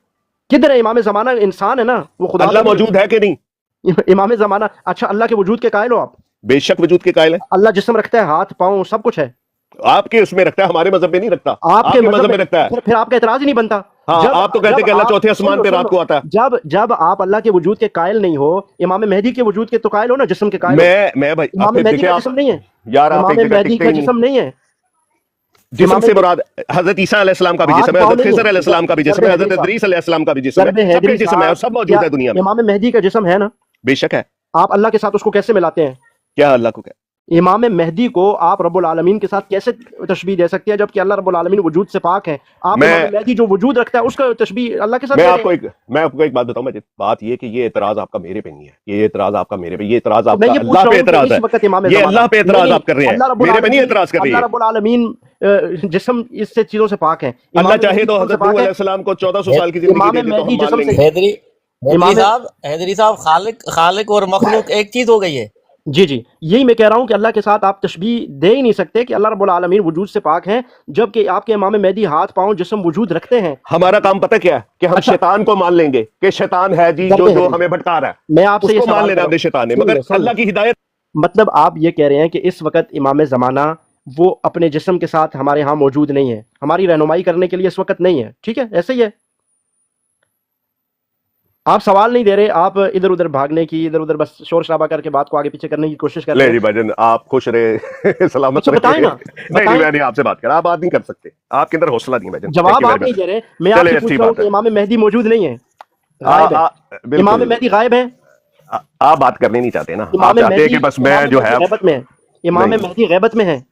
B: किधर है इमाम ज़माना? इंसान है ना वो, खुदा
A: अल्लाह
B: तो नहीं।
A: मौजूद है कि नहीं?
B: इमाम ज़माना, अच्छा अल्लाह के वजूद के कायल हो आप?
A: बेशक वजूद के कायल है।
B: अल्लाह जिस्म रखता है, हाथ पाँव सब कुछ है।
A: आपके उसमें रखता है, हमारे मजहब में नहीं रखता।
B: आपके
A: मजहब में रखता है।
B: फिर आपका एतराज ही नहीं बनता।
A: हाँ, आप तो कहते हैं कि अल्लाह चौथे आसमान पे रात को आता है।
B: जब आप अल्लाह के वजूद के कायल नहीं हो, इमाम महदी के वजूद के तो कायल हो ना, जिस्म के कायल हो।
A: मैं भाई
B: इमाम महदी का जिस्म नहीं है
A: यार, आप
B: इमाम महदी का जिस्म नहीं है।
A: जिस्म से मुराद हजरत ईसा अलैहिस्सलाम का भी जिस्म है, हजरत खिज़र अलैहिस्सलाम का भी जिस्म है, हजरत इदरीस अलैहिस्सलाम का भी जिस्म है, सबके जिस्म है, सब मौजूद है दुनिया में।
B: इमाम महदी का जिस्म है ना?
A: बेशक है।
B: आप अल्लाह के साथ उसको कैसे मिलाते हैं?
A: क्या अल्लाह को क्या?
B: इमाम महदी को आप रब्बुल आलमीन के साथ कैसे तशबीह दे सकते हैं, जबकि अल्लाह रब्बुल आलमीन वजूद से पाक है? आप इमाम महदी जो वजूद रखता है उसका तशबीह अल्लाह के साथ।
A: मैं आपको एक बात बताऊं, बात ये कि ये एतराज आपका मेरे पे नहीं है, ये एतराज आपका मेरे पे, ये एतराज आपका अल्लाह पे एतराज है। ये अल्लाह पे एतराज आप कर रहे हैं, मेरे पे नहीं एतराज कर रहे हैं।
B: अल्लाह रब्बुल आलमीन जिस्म इससे चीजों से पाक है।
A: अल्लाह चाहे तो हजरत नूह अलैहिस्सलाम को 1400 साल की जिंदगी दे दे तो हम मान लेंगे।
E: हैदरी साहब, खालिक और मखलूक एक चीज हो गई है।
B: जी यही मैं कह रहा हूँ कि अल्लाह के साथ आप तशबीह दे ही नहीं सकते कि अल्लाह रब्बुल आलमीन वजूद से पाक हैं, जबकि आपके इमाम महदी हाथ पाँव जिस्म वजूद रखते हैं।
A: हमारा काम पता क्या है कि हम शैतान को मान लेंगे कि शैतान है जी जो हमें भटका रहा है,
B: मैं आपसे ये
A: मान लेना अपने शैतान है, मगर अल्लाह की हिदायत।
B: मतलब आप ये कह रहे हैं कि इस वक्त इमाम ज़माना वो अपने जिस्म के साथ हमारे यहाँ मौजूद नहीं है, हमारी रहनुमाई करने के लिए इस वक्त नहीं है, ठीक है? ऐसे ही है। आप सवाल नहीं दे रहे, आप इधर उधर भागने की, इधर उधर बस शोर शराबा करके बात को आगे पीछे करने की कोशिश कर रहे हैं।
A: भाईजान, आप खुश रहे, सलामत रहे।
B: बताएं ना,
A: नहीं मैं नहीं आपसे बात कर रहा, आप बात नहीं कर सकते, आपके अंदर हौसला नहीं भाईजान।
B: जवाब आप नहीं दे रहे, मैं आपसे पूछ रहा हूं कि इमाम महदी मौजूद नहीं है, गायब है। इमाम महदी गायब है।
A: आप बात करने नहीं चाहते ना, आप चाहते हैं कि बस मैं जो है
B: गैबत में है। इमाम महदी गैबत में है।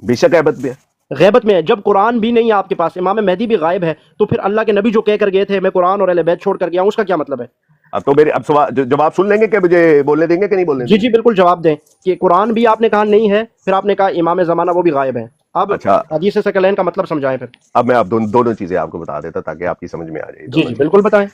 A: बेशक गैबत में है,
B: गैबत में है। जब कुरान भी नहीं है आपके पास, इमाम महदी भी गायब है, तो फिर अल्लाह के नबी जो कह कर गए थे मैं कुरान और अहले बैत छोड़ कर गया हूं, उसका क्या मतलब है?
A: अब तो मेरे अब सवाल जवाब सुन लेंगे कि मुझे बोलने देंगे कि नहीं बोलने देंगे?
B: जी बिल्कुल जवाब दें कि कुरान भी आपने कहा नहीं है, फिर आपने कहा इमाम ज़माना वो भी गायब है। अब
A: अच्छा,
B: हदीस सकलैन का मतलब समझाएं फिर।
A: अब मैं आप दोनों चीजें आपको बता देता ताकि आपकी समझ में आ जाए।
B: जी बिल्कुल बताएं।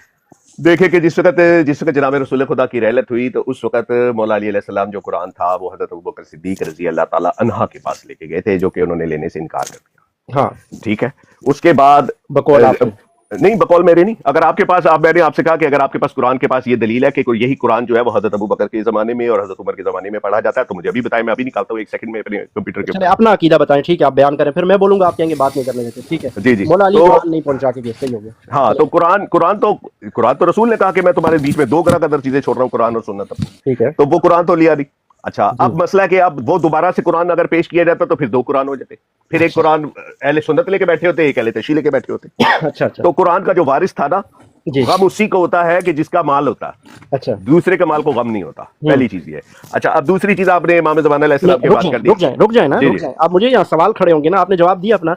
A: देखे कि जिस वक्त जनाब रसूल खुदा की रहलत हुई तो उस वक्त मौला अली अलैहिस्सलाम जो कुरान था वो हजरत अबू बकर सिद्दीक रजी अल्लाह ताला अन्हा के पास लेके गए थे, जो कि उन्होंने लेने से इनकार कर दिया।
B: हाँ
A: ठीक है। उसके बाद
B: बकौल आपके
A: नहीं, बकौल मेरे नहीं, अगर आपके पास मैंने आपसे कहा कि अगर आपके पास कुरान के पास ये दलील है कि कोई यही कुरान जो है वो हजरत अबू बकर के ज़माने में और हजरत उमर के ज़माने में पढ़ा जाता है तो मुझे अभी बताएं, मैं अभी निकालता हूँ 1 सेकंड में अपने कंप्यूटर के।
B: चलिए अपना अकीदा बताएं, ठीक है? आप बयान करें, फिर मैं बोलूंगा, आप कहेंगे बात नहीं करने देते, ठीक है?
A: जी
B: मौला अली कुरान नहीं पहुंचा के गए, सही हो गया।
A: हाँ, तो कुरान तो रसूल ने कहा कि मैं तुम्हारे बीच में 2 गरा कदर चीजें छोड़ रहा हूँ, कुरान और सुन्नत।
B: ठीक है,
A: तो वो कुरान तो लिया नहीं, اچھا اب مسئلہ کہ اب وہ دوبارہ سے قرآن اگر پیش کیا جاتا تو پھر دو قرآن ہو جاتے، پھر ایک قرآن اہل سنت لے کے بیٹھے ہوتے، ایک اہل تشیع لے کے بیٹھے ہوتے.
B: اچھا اچھا
A: تو قرآن کا جو وارث تھا نا،
B: جی
A: غم اسی کو ہوتا ہے کہ جس کا مال ہوتا ہے،
B: اچھا
A: دوسرے کے مال کو غم نہیں ہوتا. پہلی چیز یہ ہے. اچھا اب دوسری چیز آپ نے امام زمانہ علیہ السلام کی بات کر دی.
B: رک جائیں نا،
A: جی
B: رک جائیں. اب مجھے یہاں سوال کھڑے ہوں گے نا، آپ نے جواب دیا اپنا.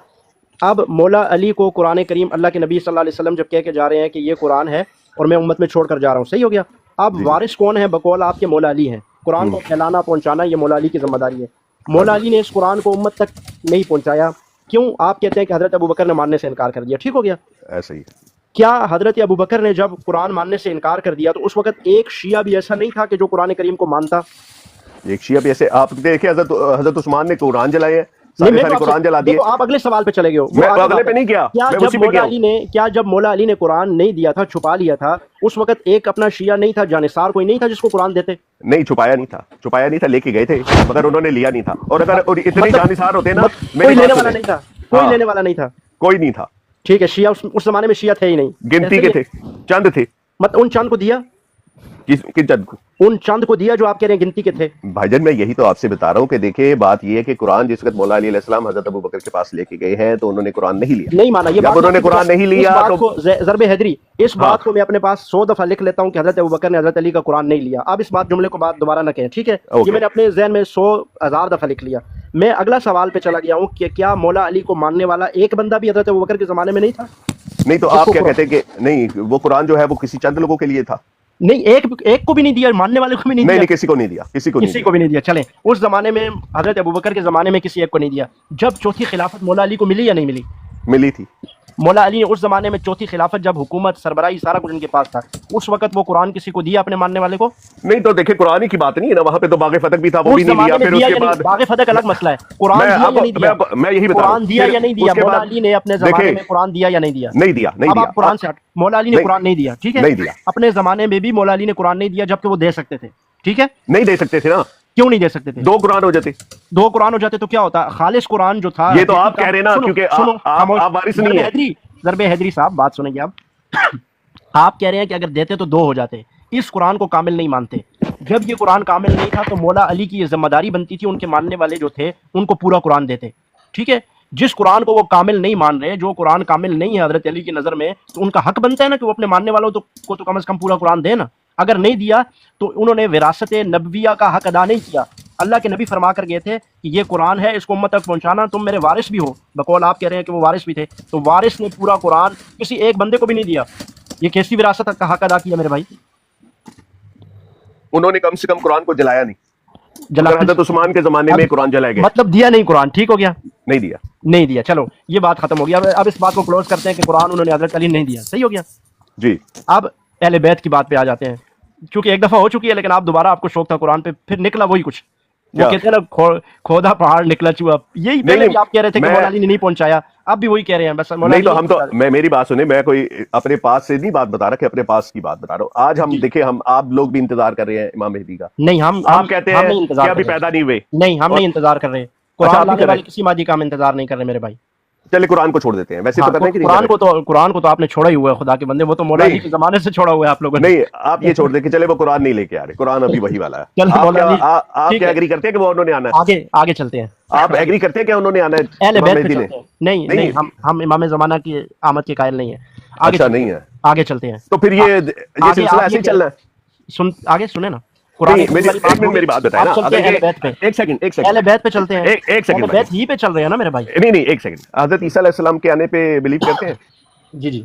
B: اب مولا علی کو قرآن کریم اللہ کے نبی صلی اللہ علیہ وسلم جب کہہ کے جا رہے ہیں کہ یہ قرآن ہے اور میں امت میں چھوڑ کر جا رہا ہوں، صحیح ہو گیا. اب وارث کون ہے؟ بقول آپ کے مولا علی ہیں. قرآن کو پھیلانا پہنچانا یہ مولا علی کی ذمہ داری ہے. مولا علی نے اس قرآن کو امت تک نہیں پہنچایا، کیوں؟ آپ کہتے ہیں کہ حضرت ابوبکر نے ماننے سے انکار کر دیا. ٹھیک ہو گیا.
A: ایسا ہی
B: کیا حضرت ابوبکر نے جب قرآن ماننے سے انکار کر دیا تو اس وقت ایک شیعہ بھی ایسا نہیں تھا کہ جو قرآن کریم کو مانتا؟
A: ایک شیعہ بھی ایسے آپ دیکھیں، حضرت عثمان نے قرآن جلائے ہیں،
B: نہیں،
A: سارے
B: میں
A: سارے
B: تو آپ
A: قرآن
B: سے-
A: جلا دیے.
B: دیکھو، آپ اگلے سوال پہ چلے گئے ہو.
A: میں اگلے پہ نہیں کیا،
B: کیا
A: میں
B: جب
A: اسی پہ
B: مولا
A: گیا
B: علی نے جب مولا علی نے قرآن نہیں دیا تھا، چھپا لیا تھا، اس وقت ایک اپنا شیعہ نہیں تھا، جانثار کوئی نہیں تھا جس کو قرآن دیتے؟
A: نہیں چھپایا نہیں تھا، لے کے گئے تھے مگر انہوں نے لیا نہیں تھا. اور اگر اتنے جانثار ہوتے نا،
B: کوئی لینے والا نہیں تھا، کوئی لینے والا نہیں تھا.
A: کوئی نہیں تھا.
B: ٹھیک ہے، شیعہ اس زمانے میں شیعہ تھے ہی نہیں،
A: گنتی کے تھے، چند تھے.
B: مت ان چند کو دیا،
A: کن چند کو؟
B: ان چند کو دیا جو آپ کہہ رہے ہیں گنتی کے تھے.
A: بھائی جان میں یہی تو آپ سے بتا رہا ہوں کہ دیکھیں بات یہ ہے کہ قرآن جس وقت مولا علی علیہ السلام حضرت ابوبکر کے پاس لے کے گئے ہیں تو انہوں نے قرآن نہیں لیا،
B: نہیں مانا. یہ
A: جب انہوں نے قرآن نہیں لیا
B: اس بات
A: تو
B: کو ضرب حیدری، اس بات کو میں اپنے پاس 100 دفعہ لکھ لیتا ہوں کہ حضرت ابوبکر نے حضرت علی کا قرآن نہیں لیا. آپ اس بات جملے کو بات دوبارہ نہ کہیں، ٹھیک ہے؟ یہ میں نے اپنے ذہن میں 100,000 دفعہ لکھ لیا. میں اگلا سوال پہ چلا گیا ہوں کہ کیا مولا علی کو ماننے والا ایک بندہ بھی حضرت ابوبکر کے زمانے میں نہیں تھا؟
A: نہیں تو آپ کیا کہتے ہیں کہ نہیں وہ قرآن جو ہے وہ کسی چند لوگوں کے لیے تھا؟
B: نہیں، ایک کو بھی نہیں دیا، ماننے والے کو بھی نہیں دیا.
A: نہیں کسی کو نہیں دیا، کسی کو
B: بھی نہیں دیا. چلیں اس زمانے میں حضرت ابوبکر کے زمانے میں کسی ایک کو نہیں دیا. جب چوتھی خلافت مولا علی کو ملی یا نہیں ملی؟
A: ملی تھی.
B: مولا علی نے اس زمانے میں چوتھی خلافت جب حکومت سربراہی سارا کچھ ان کے پاس تھا، اس وقت وہ قرآن کسی کو دیا اپنے ماننے والے کو؟
A: نہیں تو دیکھیں قرآن ہی کی بات نہیں ہے نا، وہاں پہ تو باغ فتح بھی تھا، وہ بھی نہیں دیا. پھر اس کے بعد
B: باغ فتح الگ مسئلہ ہے. قرآن دیا یا نہیں دیا؟
A: میں یہی بتا رہا ہوں
B: قرآن دیا یا نہیں دیا؟ مولا علی نے اپنے زمانے میں قرآن دیا یا نہیں دیا؟
A: نہیں دیا.
B: اب آپ قرآن سے مولا علی نے قرآن نہیں دیا، ٹھیک ہے؟
A: نہیں دیا.
B: اپنے زمانے میں بھی مولا علی نے قرآن نہیں دیا جبکہ وہ دے سکتے تھے، ٹھیک ہے؟
A: نہیں دے سکتے تھے نا.
B: کیوں نہیں دے سکتے تھے؟
A: دو قرآن ہو جاتے.
B: دو قرآن ہو جاتے تو کیا ہوتا؟ خالص قرآن جو تھا،
A: یہ تو آپ کہہ رہے ہیں نا کیونکہ آپ وارث نہیں ہیں.
B: ضرب حیدری صاحب بات سنیں گے آپ کہہ رہے ہیں کہ اگر دیتے تو دو ہو جاتے. اس قرآن کو کامل نہیں مانتے. جب یہ قرآن کامل نہیں تھا تو مولا علی کی یہ ذمہ داری بنتی تھی ان کے ماننے والے جو تھے ان کو پورا قرآن دیتے، ٹھیک ہے؟ جس قرآن کو وہ کامل نہیں مان رہے، جو قرآن کامل نہیں ہے حضرت علی کی نظر میں، تو ان کا حق بنتا ہے نا کہ وہ اپنے ماننے والوں کو تو کم از کم پورا قرآن دے نا. اگر نہیں دیا تو انہوں نے وراثت نبویہ کا حق ادا نہیں کیا. اللہ کے نبی فرما کر گئے تھے کہ یہ قرآن ہے، اس کو امت تک پہنچانا، تم میرے وارث بھی ہو. بقول آپ کہہ رہے ہیں کہ وہ وارث بھی تھے، تو وارث نے پورا قرآن کسی ایک بندے کو بھی نہیں دیا. یہ کیسی وراثت کا حق ادا کیا میرے بھائی؟
A: انہوں نے کم سے کم قرآن کو جلایا نہیں.
B: جلا
A: حضرت عثمان کے زمانے میں قرآن جلائے گئے،
B: مطلب دیا نہیں قرآن. ٹھیک ہو گیا؟
A: نہیں دیا.
B: چلو یہ بات ختم ہو گیا. اب اس بات کو کلوز کرتے ہیں کہ قرآن انہوں نے حضرت علی نہیں دیا. صحیح ہو گیا
A: جی.
B: اب اہل بیت کی بات پہ آ جاتے ہیں، چونکہ ایک دفعہ ہو چکی ہے لیکن آپ دوبارہ آپ کو شوق تھا قرآن پہ، پھر نکلا وہی کچھ. وہ کہتے ہیں نا کھودا پہاڑ نکلا چوہا. یہی پہلے بھی آپ کہہ رہے تھے کہ مولا علی نے نہیں پہنچایا، اب بھی وہی کہہ رہے ہیں. بس
A: نہیں تو ہم تو میری بات سنیں، میں کوئی اپنے پاس سے نہیں بات بتا رہا کہ اپنے پاس کی بات بتا رہا ہوں. آج ہم دیکھیں آپ لوگ بھی انتظار کر رہے ہیں امام مہدی کا.
B: نہیں،
A: ہم کہتے ہیں کہ ابھی پیدا نہیں ہوئے.
B: نہیں، ہم نہیں انتظار کر رہے. قرآن لانے والے کسی مادی کا ہم انتظار نہیں کر رہے میرے بھائی.
A: چلے قرآن کو چھوڑ دیتے ہیں. ویسے
B: قرآن کو تو آپ نے چھوڑا ہی ہوا ہے، خدا کے بندے، وہ تو مولا علی کے زمانے سے چھوڑا ہوا ہے آپ لوگوں نے.
A: نہیں آپ یہ چھوڑ دیں کہ چلے وہ قرآن نہیں لے کے آ رہے، قرآن ابھی وہی والا ہے. آپ کیا ایگری کرتے ہیں کہ وہ انہوں نے آنا ہے؟
B: آگے چلتے ہیں.
A: آپ ایگری کرتے ہیں کہ انہوں نے آنا ہے؟
B: اہل بیت پہ چلتے ہیں. نہیں، ہم امام زمانہ کی آمد کے قائل نہیں ہیں.
A: اچھا نہیں ہے،
B: آگے چلتے ہیں.
A: تو پھر یہ سلسلہ ایسے ہی چل رہا ہے.
B: آگے سنیں نا.
A: میری بات بتائیں نا. ایک سیکنڈ
B: اہل بیت پہ چلتے ہیں.
A: ایک سیکنڈ
B: بیت ہی پہ چل رہے ہیں نا میرے بھائی.
A: نہیں ایک سیکنڈ. حضرت عیسیٰ علیہ السلام کے آنے پہ بلیو کرتے ہیں؟
B: جی.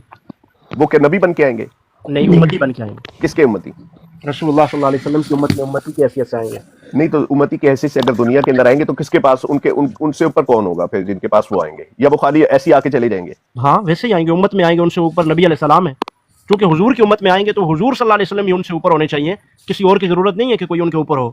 A: وہ کہ نبی بن کے آئیں گے؟
B: نہیں، امتی بن کے آئیں گے.
A: کس کے امتی؟
B: رسول اللہ صلی اللہ علیہ وسلم کی امت میں امتی کی حیثیت سے آئیں گے.
A: نہیں تو امتی کی حیثیت سے اگر دنیا کے اندر آئیں گے تو کس کے پاس ان سے اوپر کون ہوگا پھر جن کے پاس وہ آئیں گے؟ یا وہ خالی ایسے آ کے چلے جائیں گے؟
B: ہاں ویسے ہی آئیں گے، امت میں آئیں گے، ان سے اوپر نبی علیہ السلام ہے. کیونکہ حضور کی امت میں آئیں گے تو حضور صلی اللہ علیہ وسلم ہی ان سے اوپر ہونے چاہیے، کسی اور کی ضرورت نہیں ہے کہ کوئی ان کے اوپر ہو.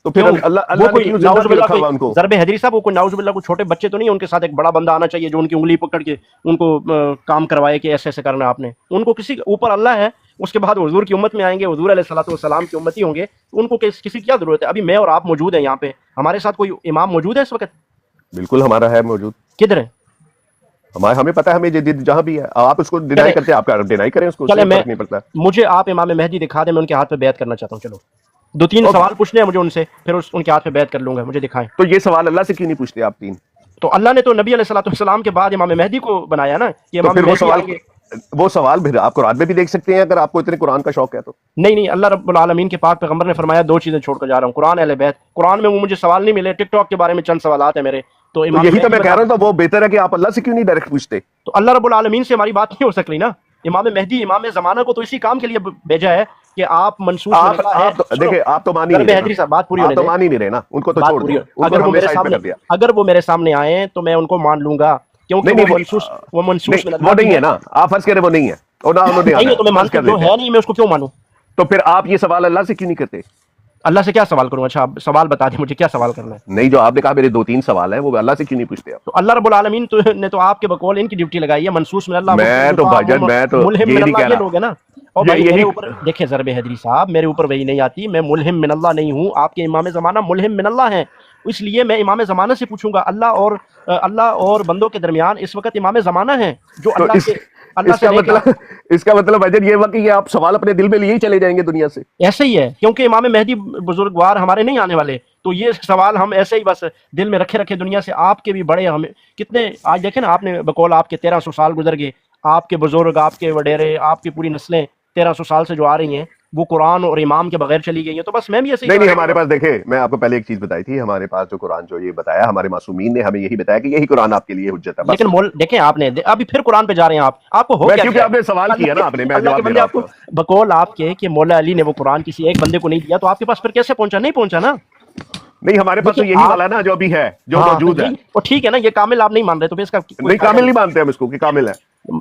A: تو پھر اللہ نے کیوں زندہ میں رکھا ہوا ان کو؟
B: ضرب حیدری صاحب، وہ کوئی نعوذ باللہ کوئی چھوٹے بچے تو نہیں، ان کے ساتھ ایک بڑا بندہ آنا چاہیے جو ان کی انگلی پکڑ کے ان کو کام کروائے کہ ایسے ایسے کرنا آپ نے. ان کو کسی اوپر اللہ ہے، اس کے بعد حضور کی امت میں آئیں گے، حضور علیہ الصلوۃ والسلام کی امتی ہوں گے. ان کو کسی کی کیا ضرورت ہے؟ ابھی میں اور آپ موجود ہیں یہاں پہ، ہمارے ساتھ کوئی امام موجود ہے اس وقت؟
A: بالکل ہمارا ہے موجود.
B: کدھر ہے؟
A: ہمیں پتہ ہے، ہمیں جہاں بھی ہے. آپ اس کو ڈینائی کرتے ہیں، آپ کا ڈینائی کریں اس کو، نہیں پڑتا.
B: مجھے آپ امام مہدی دکھا دیں، میں ان کے ہاتھ پہ بیعت کرنا چاہتا ہوں. چلو दो तीन सवाल पूछने हैं मुझे उनसे, फिर उनके हाथ पे बैत कर लूंगा, मुझे दिखाएं।
A: तो ये सवाल अल्लाह से क्यों नहीं पूछते आप तीन?
B: तो अल्लाह ने तो नबी अलैहिस्सलाम के बाद इमाम मेहदी को बनाया ना कि
A: तो
B: इमाम
A: फिर
B: मेहदी
A: वो सवाल फिर आप कुरान में भी देख सकते हैं अगर आपको इतने कुरान का शौक है तो।
B: नहीं, अल्लाह रब्बुल आलमीन के पाक पैगंबर ने फरमाया दो चीजें छोड़कर जा रहा हूँ, कुरान अहले बैत। कुरान में वो मुझे सवाल नहीं मिले, टिकटॉक के बारे में चंद सवालात है मेरे, तो
A: यही तो मैं कह रहा हूँ, तो वो बेहतर है कि आप अल्लाह से क्यों नहीं डायरेक्ट पूछते?
B: तो अल्लाह रब्बुल आलमीन से हमारी बात नहीं हो सक रही ना। इमाम मेहदी इमाम ज़माना को तो इसी काम के लिए भेजा है कि आप मंसूस
A: देखिए आप तो मान ही नहीं रहे ना,
B: बात पूरी होने
A: तो मान ही नहीं रहे ना, उनको तो छोड़ दो।
B: अगर वो मेरे सामने आए तो मैं उनको मान लूंगा, क्योंकि वो मंसूस
A: वो नहीं है ना, आप फर्ज करें वो नहीं है और ना उन्होंने
B: नहीं है, तो मैं मानता हूं है नहीं, मैं उसको क्यों मानूं?
A: तो फिर आप ये सवाल अल्लाह से क्यों नहीं करते?
B: अल्लाह से क्या सवाल करूं? अच्छा आप सवाल बता दें मुझे, क्या सवाल करना है?
A: नहीं, जो आपने कहा मेरे दो तीन सवाल हैं वो अल्लाह से क्यों नहीं पूछते आप?
B: तो अल्लाह रब्बुल आलमीन ने तो आपके बकौल इनकी ड्यूटी लगाई है, मनसूस में अल्लाह।
A: मैं तो भाईजान मैं तो ये नहीं कह रहा,
B: लोग है ना। और भाई मेरे ऊपर देखिए ज़रबे हैदरी साहब, मेरे ऊपर वही नहीं आती, मैं मुल्हिम मिनल्लाह नहीं हूँ, आपके इमाम ज़माना मुल्हिम मिनल्लाह हैं, इसलिए मैं इमाम ज़माना से पूछूंगा। अल्लाह और बंदों के दरमियान इस वक्त इमाम ज़माना है जो अल्लाह से
A: इसका मतलब भाईजान ये वाकई आप सवाल अपने दिल में लिए ही चले जाएंगे दुनिया से।
B: ऐसे ही है, क्योंकि इमाम मेहदी बुजुर्गवार हमारे नहीं आने वाले, तो ये सवाल हम ऐसे ही बस दिल में रखे दुनिया से। आपके भी बड़े हमें कितने आज देखें ना, आपने बकौल आपके 1300 साल गुजर गए, आपके बुजुर्ग आपके वडेरे आपकी पूरी नस्लें 1300 साल से जो आ रही हैं वो कुरान और इमाम के बगैर चली गई हैं। तो बस मैं भी ऐसे
A: नहीं हमारे पास देखे, मैं आपको पहले एक चीज बताई थी, हमारे पास जो कुरान जो ये बताया, हमारे मासूमीन ने हमें यही बताया कि यही कुरान आपके लिए हुज्जत है।
B: लेकिन देखें आपने अभी फिर कुरान पे जा रहे हैं आपको हो क्या?
A: क्योंकि आपने सवाल किया ना, आपने मैं जवाब दे रहा हूं।
B: बकौल आपके कि मौला अली ने वो कुरान किसी एक बंदे को नहीं दिया, तो आपके पास फिर कैसे पहुंचा? नहीं पहुंचा ना।
A: नहीं हमारे पास तो यही वाला ना जो अभी है, जो मौजूद है।
B: और ठीक है ना, ये कामिल आप नहीं मान रहे, तो इसका
A: नहीं कामिल नहीं मानते हम इसको कि कामिल है।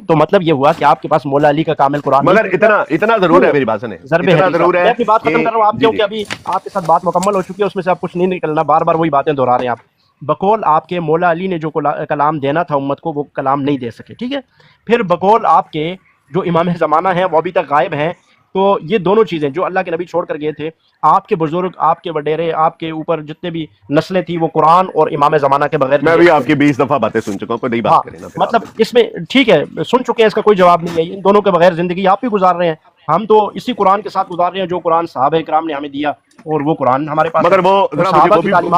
B: तो मतलब ये हुआ कि आपके पास मौला अली का कामिल कुरान,
A: मगर इतना जरूर है, मेरी बात सुने, इतना जरूर है।
B: मैं अपनी बात खत्म कर रहा हूँ आप, क्योंकि अभी आपके साथ बात मुकम्मल हो चुकी है, उसमें से आप कुछ नहीं निकलना, बार बार वही बातें दोहरा रहे हैं आप। बकौल आपके मौला अली ने जो कलाम देना था उम्मत को वो कलाम नहीं दे सके, ठीक है। फिर बकौल आपके जो इमाम ज़माना है वो अभी तक गायब हैं। तो ये दोनों चीज़ें जो अल्लाह के नबी छोड़ कर गए थे, आपके बुजुर्ग आपके वडेरे आपके ऊपर जितने भी नस्लें थी वो कुरान और इमाम ज़माना के बगैर।
A: मैं भी आपकी 20 दफा बातें सुन चुका हूं, कोई नई बात करें ना।
B: मतलब इसमें ठीक है सुन चुके हैं, इसका कोई जवाब नहीं है। इन दोनों के बगैर जिंदगी आप भी गुजार रहे हैं, हम तो इसी कुरान के साथ गुजार रहे हैं जो कुरान सहाबा इकराम ने हमें दिया, और वो कुरान हमारे पास।
A: मगर वो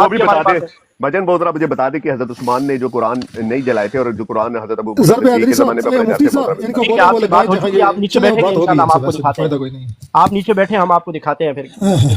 A: भी बता दे भजन बहुत मुझे बता दे कि हजरत उस्मान ने जो कुरान नहीं जलाए थे और जो कुरान हजरत अबू बकर के ज़माने में पढ़े जाते थे।
B: आप नीचे बैठे हैं, इंशाल्लाह हम आपको दिखाते हैं। आप नीचे बैठे, हम आपको दिखाते हैं फिर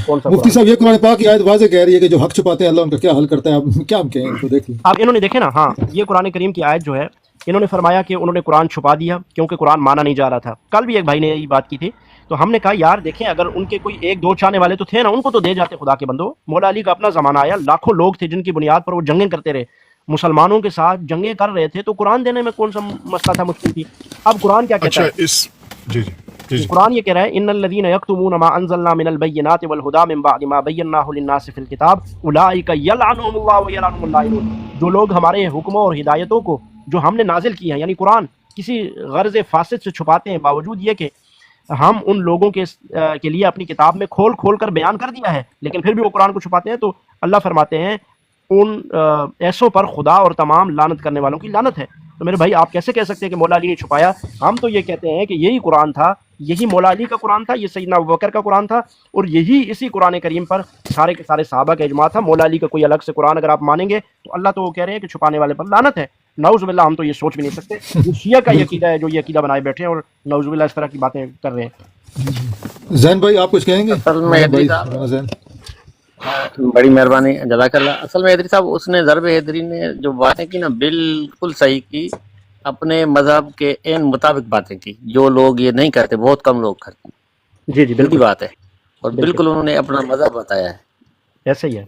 B: कौन सा।
C: मुफ्ती साहब ये कुरान पाक की आयत वाज़ेह कह रही है कि जो हक छुपाते हैं अल्लाह उनका क्या हल करता है। आप क्या हम कहें इनको, देख लीजिए
B: आप। इन्होंने देखे ना, हाँ ये कुरान करीम की आयत जो है, इन्होंने फरमाया कि उन्होंने कुरान छुपा दिया क्योंकि कुरान माना नहीं जा रहा था। कल भी एक भाई ने यही बात की थी, तो हमने कहा यार देखें अगर उनके कोई एक दो चाहने वाले तो थे ना, उनको तो दे जाते खुदा के बंदो। मौला अली का अपना ज़माना आया, लाखों लोग थे जिनकी बुनियाद पर वो जंगें करते रहे, मुसलमानों के साथ जंगें कर रहे थे, तो कुरान देने में कौन सा मसला था, मुश्किल थी। अब कुरान क्या कहता है? जी कुरान ये कह रहा है इन्नल लज़ीना यक्तुमूना मा अंज़लना मिनल बय्यिनाति वल हुदा मिन बअदि मा बय्यनाहु लिन्नासि फिल किताब उलाइका यलअनुहुमुल्लाहु व यलअनुहुमुल लाइनून। जो लोग हमारे हुक्मों और हिदायतों को जो हमने नाजिल की हैं, यानी कुरान, किसी गर्ज़ फासिद से छुपाते हैं, बावजूद ये कि हम उन लोगों के लिए अपनी किताब में खोल कर बयान कर दिया है, लेकिन फिर भी वो कुरान को छुपाते हैं। तो अल्लाह फरमाते हैं उन ऐसों पर खुदा और तमाम लानत करने वालों की लानत है। तो मेरे भाई आप कैसे कह सकते हैं कि मौला अली ने छुपाया? हम तो ये कहते हैं कि यही कुरान था, यही मौला अली का कुरान था, ये सैयदना अबू बकर का कुरान था, और यही इसी कुरान करीम पर सारे के सारे सहाबा का इजमा था। मौला अली का कोई अलग से कुरान अगर आप मानेंगे तो अल्लाह तो वो कह रहे हैं कि छुपाने वाले पर लानत है। नाउज़ुबिल्लाह, हम तो ये सोच भी नहीं सकते। ये शिया का ये अकीदा है जो ये अकीदा बनाए बैठे हैं और नाउज़ुबिल्लाह इस तरह की बातें कर रहे हैं।
C: जैन भाई आप कुछ कहेंगे?
E: बड़ी मेहरबानी जज़ाकल्लाह। असल में हैदरी साहब उसने ज़रबे हैदरी ने जो बातें की ना बिल्कुल सही की, अपने मजहब के एन मुताबिक बातें की, जो लोग ये नहीं करते, बहुत कम लोग करते।
B: जी बिल्कुल
E: बात है, और बिल्कुल उन्होंने अपना मजहब बताया है।
B: ऐसे ही है।